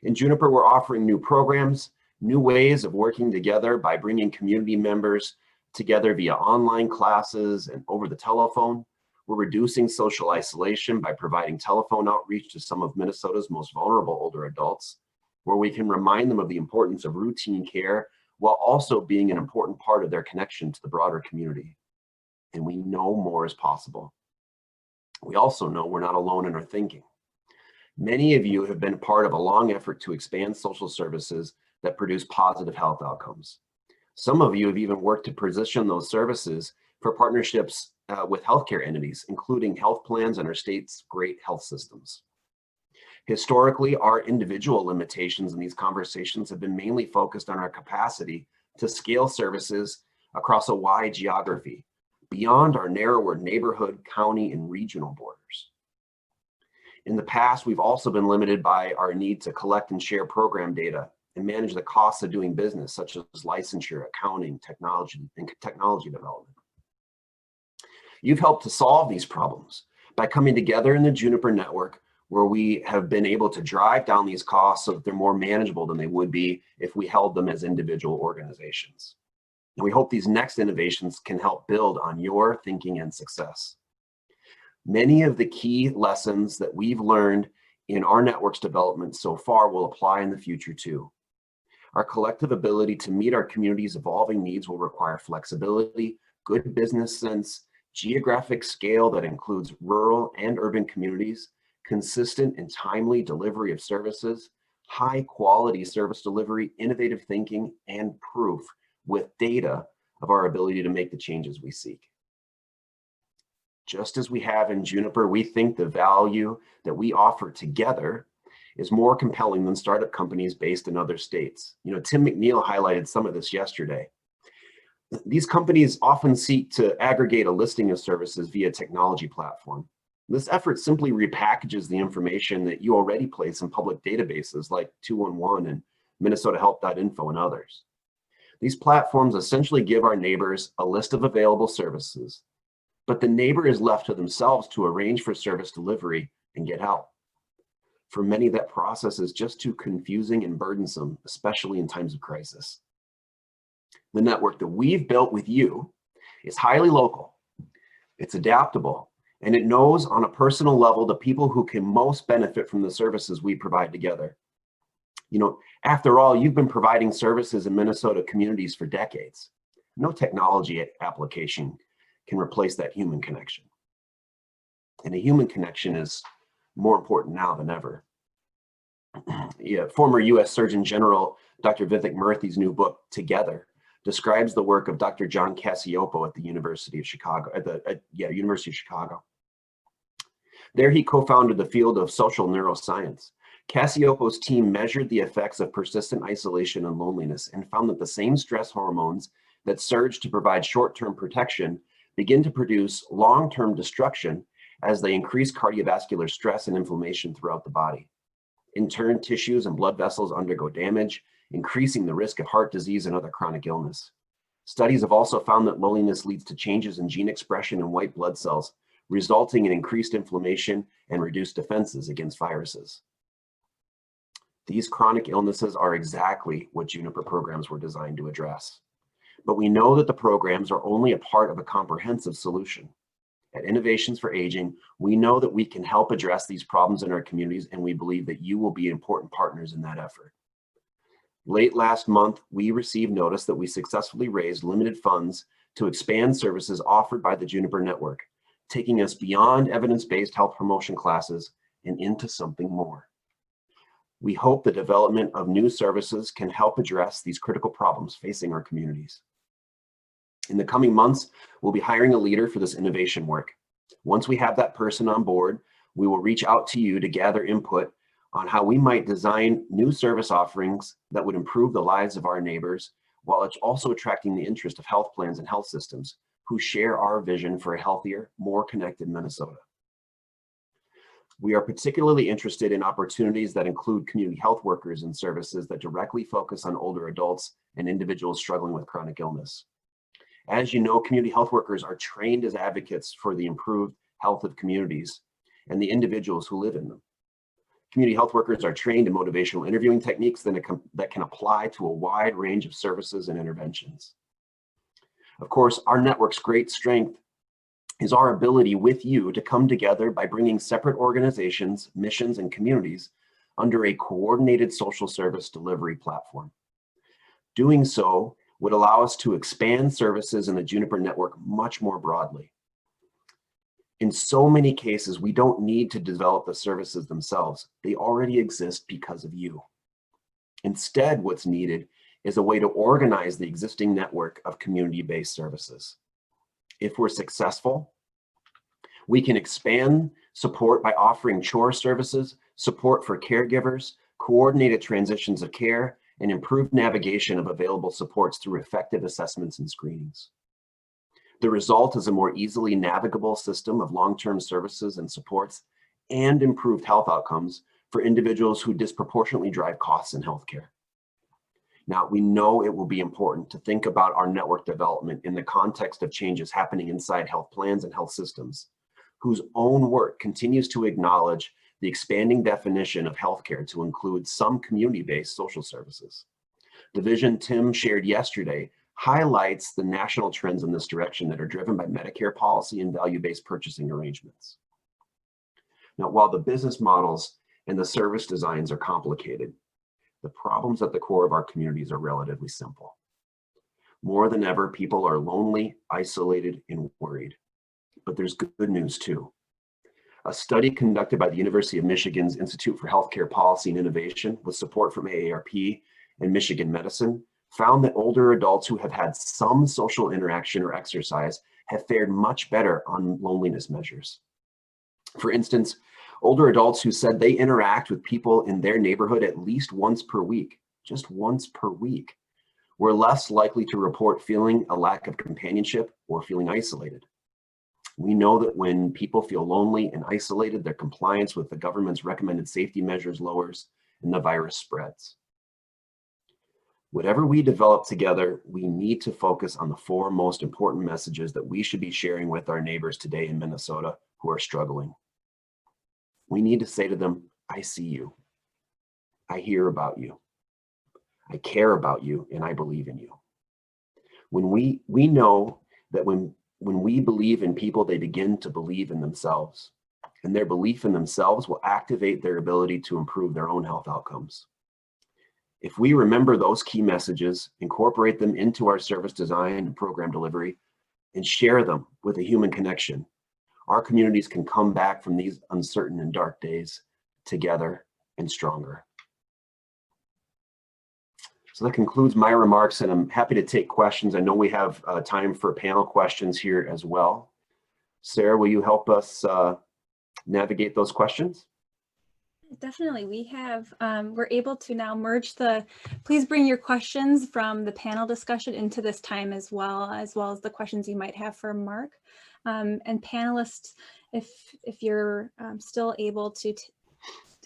In Juniper, we're offering new programs, new ways of working together by bringing community members together via online classes and over the telephone. We're reducing social isolation by providing telephone outreach to some of Minnesota's most vulnerable older adults, where we can remind them of the importance of routine care while also being an important part of their connection to the broader community. And we know more is possible. We also know we're not alone in our thinking. Many of you have been part of a long effort to expand social services that produce positive health outcomes. Some of you have even worked to position those services for partnerships with healthcare entities, including health plans and our state's great health systems. Historically, our individual limitations in these conversations have been mainly focused on our capacity to scale services across a wide geography, beyond our narrower neighborhood, county, and regional borders. In the past, we've also been limited by our need to collect and share program data and manage the costs of doing business, such as licensure, accounting, technology, and technology development. You've helped to solve these problems by coming together in the Juniper network, where we have been able to drive down these costs so that they're more manageable than they would be if we held them as individual organizations. And we hope these next innovations can help build on your thinking and success. Many of the key lessons that we've learned in our network's development so far will apply in the future too. Our collective ability to meet our community's evolving needs will require flexibility, good business sense, geographic scale that includes rural and urban communities, consistent and timely delivery of services, high quality service delivery, innovative thinking, and proof with data of our ability to make the changes we seek. Just as we have in Juniper, we think the value that we offer together is more compelling than startup companies based in other states. Tim McNeil highlighted some of this yesterday. These companies often seek to aggregate a listing of services via technology platform. This effort simply repackages the information that you already place in public databases like 211 and MinnesotaHealth.info and others. These platforms essentially give our neighbors a list of available services, but the neighbor is left to themselves to arrange for service delivery and get help. For many, that process is just too confusing and burdensome, especially in times of crisis. The network that we've built with you is highly local, it's adaptable, and it knows on a personal level the people who can most benefit from the services we provide together. After all, you've been providing services in Minnesota communities for decades. No technology application can replace that human connection. And a human connection is more important now than ever. Former US Surgeon General, Dr. Vivek Murthy's new book, Together, describes the work of Dr. John Cacioppo at the University of Chicago, University of Chicago. There he co-founded the field of social neuroscience. Cacioppo's team measured the effects of persistent isolation and loneliness and found that the same stress hormones that surge to provide short-term protection begin to produce long-term destruction as they increase cardiovascular stress and inflammation throughout the body. In turn, tissues and blood vessels undergo damage, increasing the risk of heart disease and other chronic illness. Studies have also found that loneliness leads to changes in gene expression in white blood cells, resulting in increased inflammation and reduced defenses against viruses. These chronic illnesses are exactly what Juniper programs were designed to address. But we know that the programs are only a part of a comprehensive solution. At Innovations for Aging, we know that we can help address these problems in our communities, and we believe that you will be important partners in that effort. Late last month, we received notice that we successfully raised limited funds to expand services offered by the Juniper Network, taking us beyond evidence-based health promotion classes and into something more. We hope the development of new services can help address these critical problems facing our communities. In the coming months, we'll be hiring a leader for this innovation work. Once we have that person on board, we will reach out to you to gather input on how we might design new service offerings that would improve the lives of our neighbors, while it's also attracting the interest of health plans and health systems who share our vision for a healthier, more connected Minnesota. We are particularly interested in opportunities that include community health workers and services that directly focus on older adults and individuals struggling with chronic illness. As you know, community health workers are trained as advocates for the improved health of communities and the individuals who live in them. Community health workers are trained in motivational interviewing techniques that can apply to a wide range of services and interventions. Of course, our network's great strength is our ability with you to come together by bringing separate organizations, missions, and communities under a coordinated social service delivery platform. Doing so would allow us to expand services in the Juniper network much more broadly. In so many cases, we don't need to develop the services themselves. They already exist because of you. Instead, what's needed is a way to organize the existing network of community-based services. If we're successful, we can expand support by offering chore services, support for caregivers, coordinated transitions of care, and improved navigation of available supports through effective assessments and screenings. The result is a more easily navigable system of long-term services and supports and improved health outcomes for individuals who disproportionately drive costs in healthcare. Now, we know it will be important to think about our network development in the context of changes happening inside health plans and health systems, whose own work continues to acknowledge the expanding definition of healthcare to include some community-based social services. The vision Tim shared yesterday highlights the national trends in this direction that are driven by Medicare policy and value-based purchasing arrangements. Now, while the business models and the service designs are complicated, the problems at the core of our communities are relatively simple. More than ever, people are lonely, isolated, and worried. But there's good news too. A study conducted by the University of Michigan's Institute for Healthcare Policy and Innovation with support from AARP and Michigan Medicine found that older adults who have had some social interaction or exercise have fared much better on loneliness measures. For instance, older adults who said they interact with people in their neighborhood at least once per week, just once per week, were less likely to report feeling a lack of companionship or feeling isolated. We know that when people feel lonely and isolated, their compliance with the government's recommended safety measures lowers and the virus spreads. Whatever we develop together, we need to focus on the four most important messages that we should be sharing with our neighbors today in Minnesota who are struggling. We need to say to them, I see you. I hear about you. I care about you, and I believe in you. When we know that when we believe in people, they begin to believe in themselves, and their belief in themselves will activate their ability to improve their own health outcomes. If we remember those key messages, incorporate them into our service design and program delivery, and share them with a human connection, our communities can come back from these uncertain and dark days together and stronger. So that concludes my remarks, and I'm happy to take questions. I know we have time for panel questions here as well. Sarah, will you help us navigate those questions? Definitely. We have, we're able to now merge please bring your questions from the panel discussion into this time as well as the questions you might have for Mark. And panelists, if you're still able to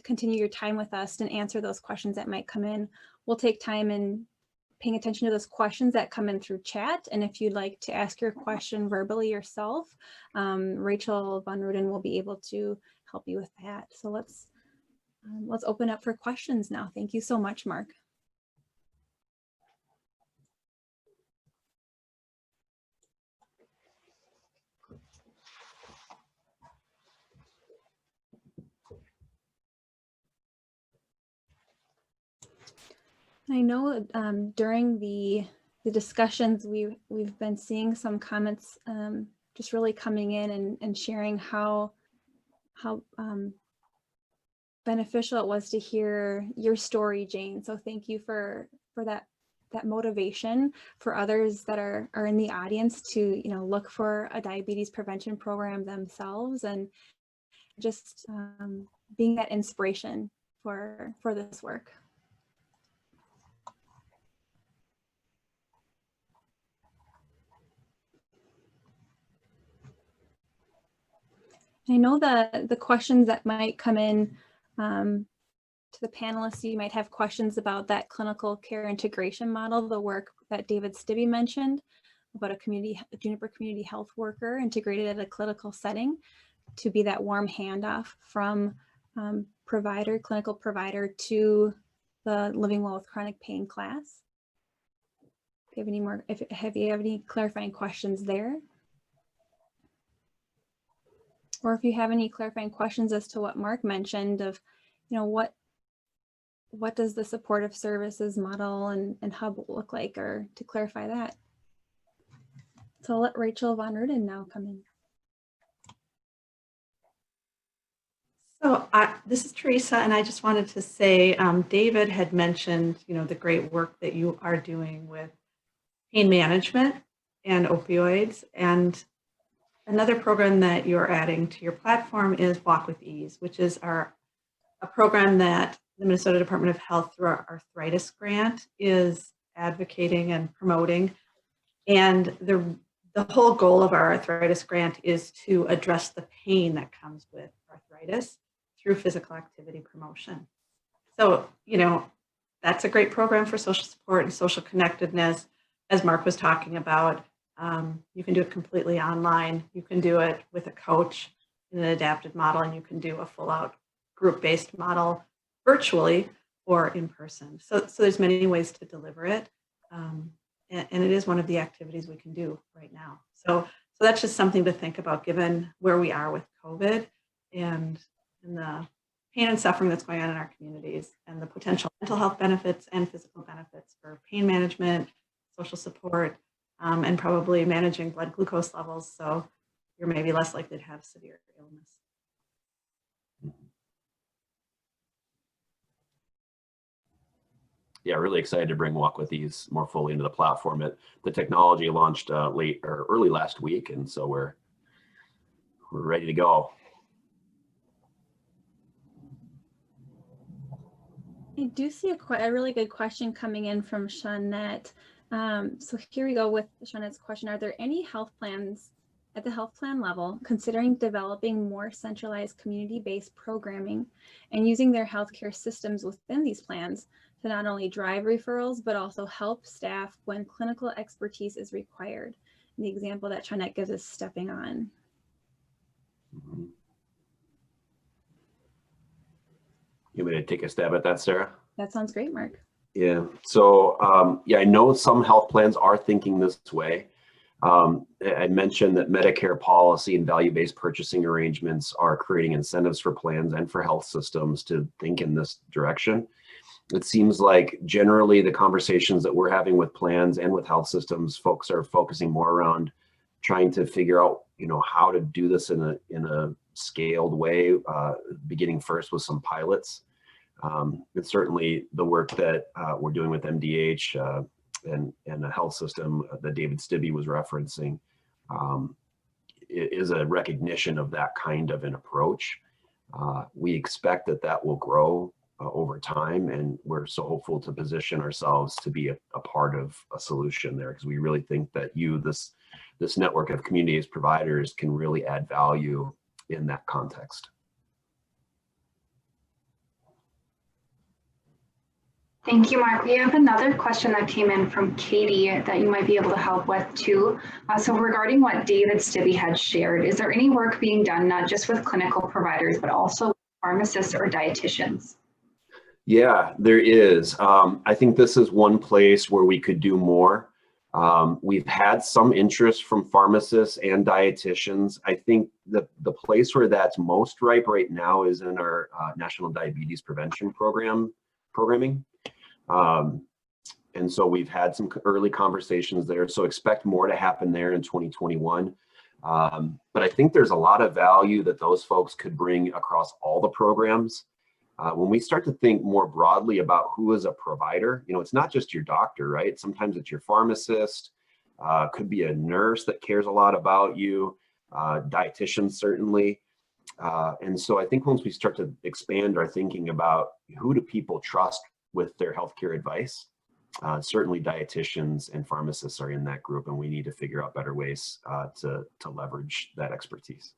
continue your time with us and answer those questions that might come in, we'll take time in paying attention to those questions that come in through chat. And if you'd like to ask your question verbally yourself, Rachel Von Ruden will be able to help you with that. So let's open up for questions now. Thank you so much, Mark. I know during the discussions we've been seeing some comments just really coming in and sharing how beneficial it was to hear your story, Jane. So thank you for that motivation for others that are in the audience to look for a diabetes prevention program themselves, and just being that inspiration for this work. I know the questions that might come in to the panelists, you might have questions about that clinical care integration model, the work that David Stibbe mentioned about a Juniper community health worker integrated at a clinical setting to be that warm handoff from clinical provider to the Living Well with Chronic Pain class. If you have any more, if you have any clarifying questions there. Or if you have any clarifying questions as to what Mark mentioned of, what does the supportive services model and hub look like, or to clarify that. So I'll let Rachel Von Ruden now come in. So this is Teresa, and I just wanted to say, David had mentioned, the great work that you are doing with pain management and opioids, and another program that you're adding to your platform is Walk with Ease, which is a program that the Minnesota Department of Health, through our arthritis grant, is advocating and promoting. And the whole goal of our arthritis grant is to address the pain that comes with arthritis through physical activity promotion. So, that's a great program for social support and social connectedness. As Mark was talking about, you can do it completely online. You can do it with a coach in an adapted model, and you can do a full-out group-based model virtually or in person. So there's many ways to deliver it, and it is one of the activities we can do right now. So that's just something to think about, given where we are with COVID and the pain and suffering that's going on in our communities, and the potential mental health benefits and physical benefits for pain management, social support, and probably managing blood glucose levels, so you're maybe less likely to have severe illness. Yeah, really excited to bring Walk with Ease more fully into the platform. The technology launched early last week, and so we're ready to go. I do see a really good question coming in from Shawnette. So here we go with Shawnette's question. Are there any health plans at the health plan level considering developing more centralized community-based programming and using their healthcare systems within these plans to not only drive referrals, but also help staff when clinical expertise is required? And the example that Shawnette gives is stepping on. You want me to take a stab at that, Sarah? That sounds great, Mark. Yeah, so I know some health plans are thinking this way. I mentioned that Medicare policy and value-based purchasing arrangements are creating incentives for plans and for health systems to think in this direction. It seems like generally the conversations that we're having with plans and with health systems, folks are focusing more around trying to figure out, how to do this in a scaled way, beginning first with some pilots. And certainly the work that we're doing with MDH and the health system that David Stibbe was referencing is a recognition of that kind of an approach. We expect that that will grow over time, and we're so hopeful to position ourselves to be a part of a solution there, because we really think that this network of community-based providers can really add value in that context. Thank you, Mark. We have another question that came in from Katie that you might be able to help with too. So regarding what David Stibbe had shared, is there any work being done not just with clinical providers, but also pharmacists or dietitians? Yeah, there is. I think this is one place where we could do more. We've had some interest from pharmacists and dietitians. I think the place where that's most ripe right now is in our National Diabetes Prevention programming. And so we've had some early conversations there. So expect more to happen there in 2021. But I think there's a lot of value that those folks could bring across all the programs. When we start to think more broadly about who is a provider, it's not just your doctor, right? Sometimes it's your pharmacist, could be a nurse that cares a lot about you, dietitians certainly. And so I think once we start to expand our thinking about who do people trust with their healthcare advice, certainly dietitians and pharmacists are in that group, and we need to figure out better ways to leverage that expertise.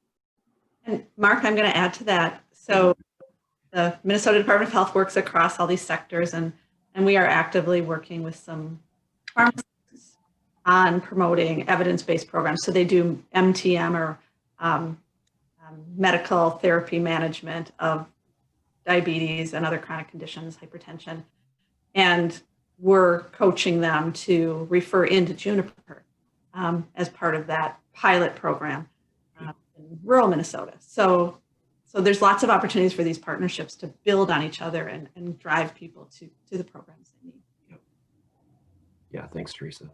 And Mark, I'm going to add to that. So the Minnesota Department of Health works across all these sectors, and we are actively working with some pharmacists on promoting evidence-based programs. So they do MTM, or medical therapy management of diabetes and other chronic conditions, hypertension. And we're coaching them to refer into Juniper as part of that pilot program in rural Minnesota. So there's lots of opportunities for these partnerships to build on each other and drive people to the programs they need. Yep. Yeah, thanks, Teresa.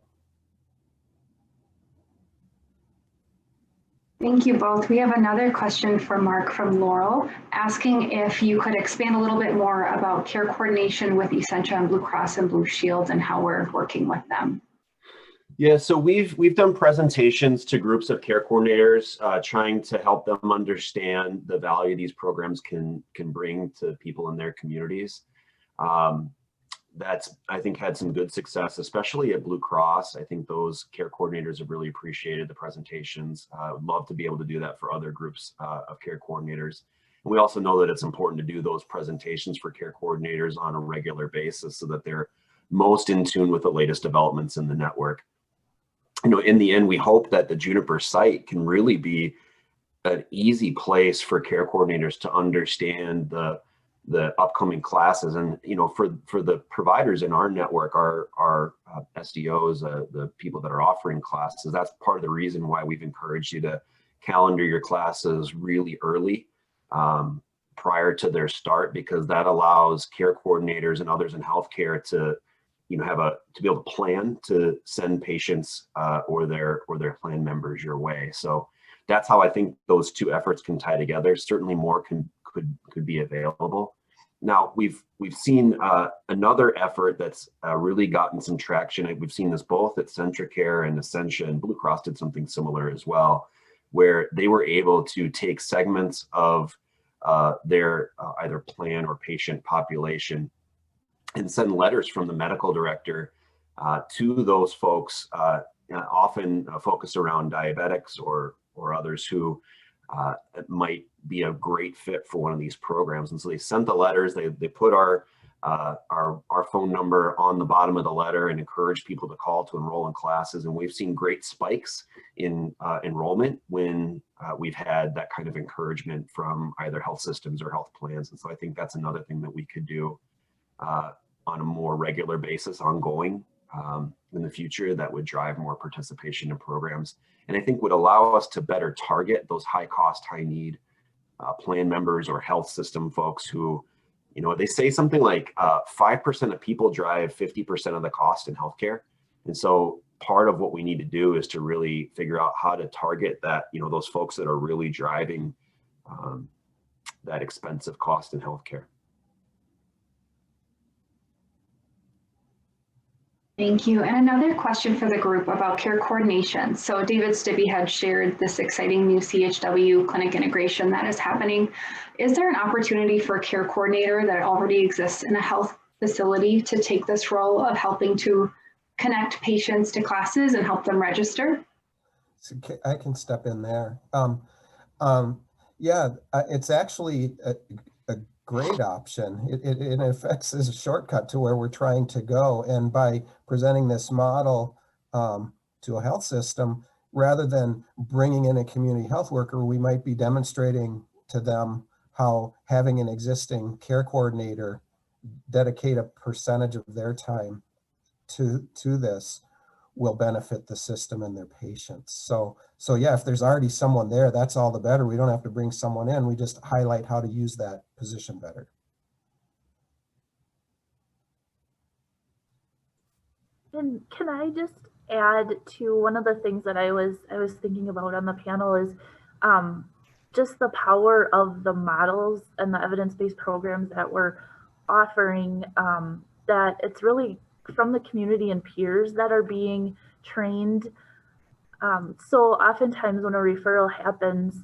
Thank you both. We have another question for Mark from Laurel, asking if you could expand a little bit more about care coordination with Essentia and Blue Cross and Blue Shield and how we're working with them. Yeah, so we've done presentations to groups of care coordinators, trying to help them understand the value these programs can bring to people in their communities. That's, I think, had some good success, especially at Blue Cross. I think those care coordinators have really appreciated the presentations. I would love to be able to do that for other groups of care coordinators. And we also know that it's important to do those presentations for care coordinators on a regular basis so that they're most in tune with the latest developments in the network. In the end, we hope that the Juniper site can really be an easy place for care coordinators to understand the upcoming classes. And for the providers in our network, our SDOs, the people that are offering classes, that's part of the reason why we've encouraged you to calendar your classes really early prior to their start, because that allows care coordinators and others in healthcare to be able to plan to send patients or their plan members your way. So that's how I think those two efforts can tie together. Certainly more could be available. Now we've seen another effort that's really gotten some traction. We've seen this both at Centricare and Essentia, and Blue Cross did something similar as well, where they were able to take segments of their either plan or patient population and send letters from the medical director to those folks, often focused around diabetics or others who might be a great fit for one of these programs. And so they sent the letters, they put our phone number on the bottom of the letter and encouraged people to call to enroll in classes. And we've seen great spikes in enrollment when we've had that kind of encouragement from either health systems or health plans. And so I think that's another thing that we could do on a more regular basis, ongoing in the future, that would drive more participation in programs. And I think would allow us to better target those high cost, high need plan members or health system folks who, they say something like 5% of people drive 50% of the cost in healthcare. And so part of what we need to do is to really figure out how to target that, those folks that are really driving that expensive cost in healthcare. Thank you. And another question for the group about care coordination. So David Stibbe had shared this exciting new CHW clinic integration that is happening. Is there an opportunity for a care coordinator that already exists in a health facility to take this role of helping to connect patients to classes and help them register? So I can step in there. Yeah, it's actually a great option. It in effect is a shortcut to where we're trying to go. And by presenting this model to a health system, rather than bringing in a community health worker, we might be demonstrating to them how having an existing care coordinator dedicate a percentage of their time to this will benefit the system and their patients. So yeah, if there's already someone there, that's all the better. We don't have to bring someone in. We just highlight how to use that position better. And can I just add to one of the things that I was thinking about on the panel is just the power of the models and the evidence-based programs that we're offering, that it's really from the community and peers that are being trained. So oftentimes when a referral happens,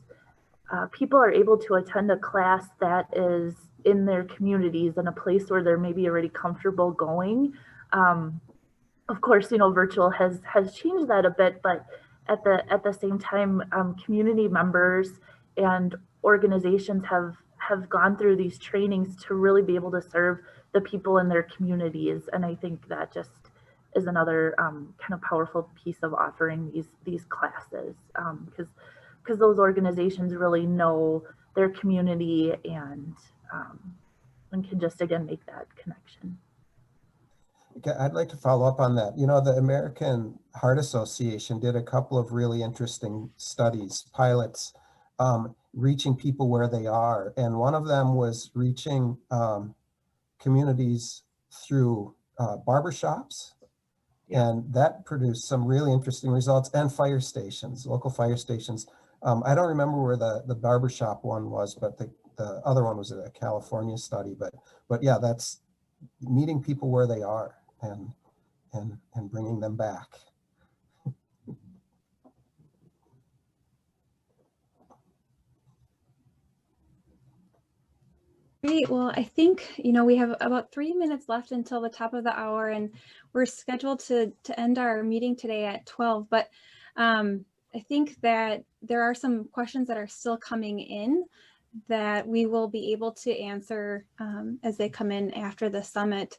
people are able to attend a class that is in their communities in a place where they're maybe already comfortable going. Of course, you know, virtual has changed that a bit, but at the same time, community members and organizations have gone through these trainings to really be able to serve the people in their communities. And I think that just is another kind of powerful piece of offering these classes, because those organizations really know their community and can just, again, make that connection. I'd like to follow up on that. You know, the American Heart Association did a couple of really interesting studies, pilots, reaching people where they are. And one of them was reaching communities through barbershops. And that produced some really interesting results, and fire stations, local fire stations. I don't remember where the barbershop one was, but the other one was a California study. But yeah, that's meeting people where they are and bringing them back. Great. Well, I think, you know, we have about 3 minutes left until the top of the hour, and we're scheduled to end our meeting today at 12. But I think that there are some questions that are still coming in that we will be able to answer as they come in after the summit.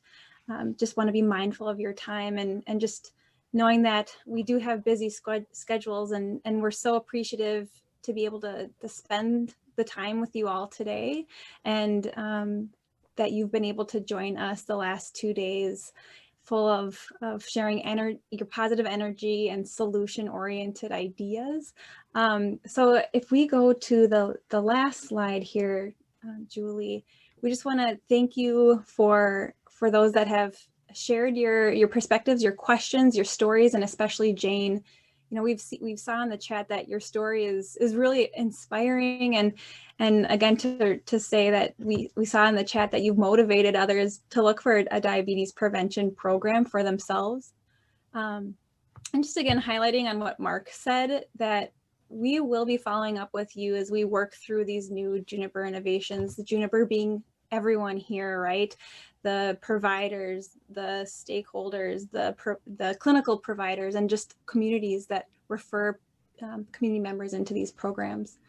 Just want to be mindful of your time and just knowing that we do have busy schedules, and we're so appreciative to be able to spend the time with you all today, and that you've been able to join us the last 2 days full of sharing your positive energy and solution-oriented ideas. So if we go to the last slide here, Julie, we just want to thank you for those that have shared your perspectives, your questions, your stories, and especially Jane. You know, we've saw in the chat that your story is really inspiring, and again to say that we saw in the chat that you've motivated others to look for a diabetes prevention program for themselves. And just again highlighting on what Mark said, that we will be following up with you as we work through these new Juniper innovations, the Juniper being everyone here, right? The providers, the stakeholders, the clinical providers, and just communities that refer community members into these programs.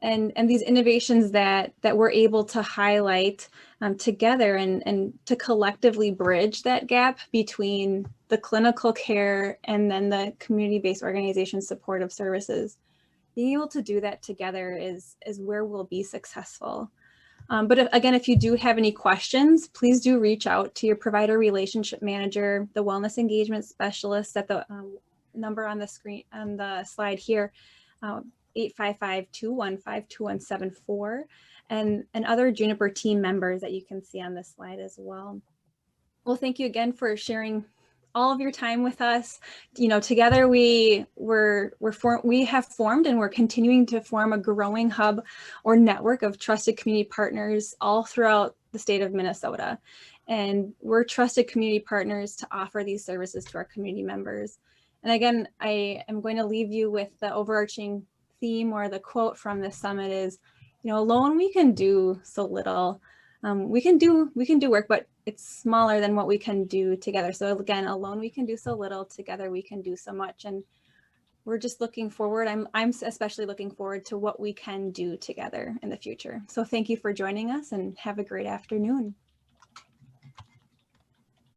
And these innovations that we're able to highlight together and to collectively bridge that gap between the clinical care and then the community-based organization supportive services. Being able to do that together is where we'll be successful. But again, if you do have any questions, please do reach out to your provider relationship manager, the wellness engagement specialist at the number on the screen, on the slide here, 855-215-2174, and other Juniper team members that you can see on this slide as well. Well, thank you again for sharing all of your time with us. You know, together we have formed and we're continuing to form a growing hub or network of trusted community partners all throughout the state of Minnesota. And we're trusted community partners to offer these services to our community members. And again, I am going to leave you with the overarching theme, or the quote from this summit is, you know, alone we can do so little. We can do work, but it's smaller than what we can do together. So again, alone we can do so little, together we can do so much. And we're just looking forward. I'm especially looking forward to what we can do together in the future. So thank you for joining us, and have a great afternoon.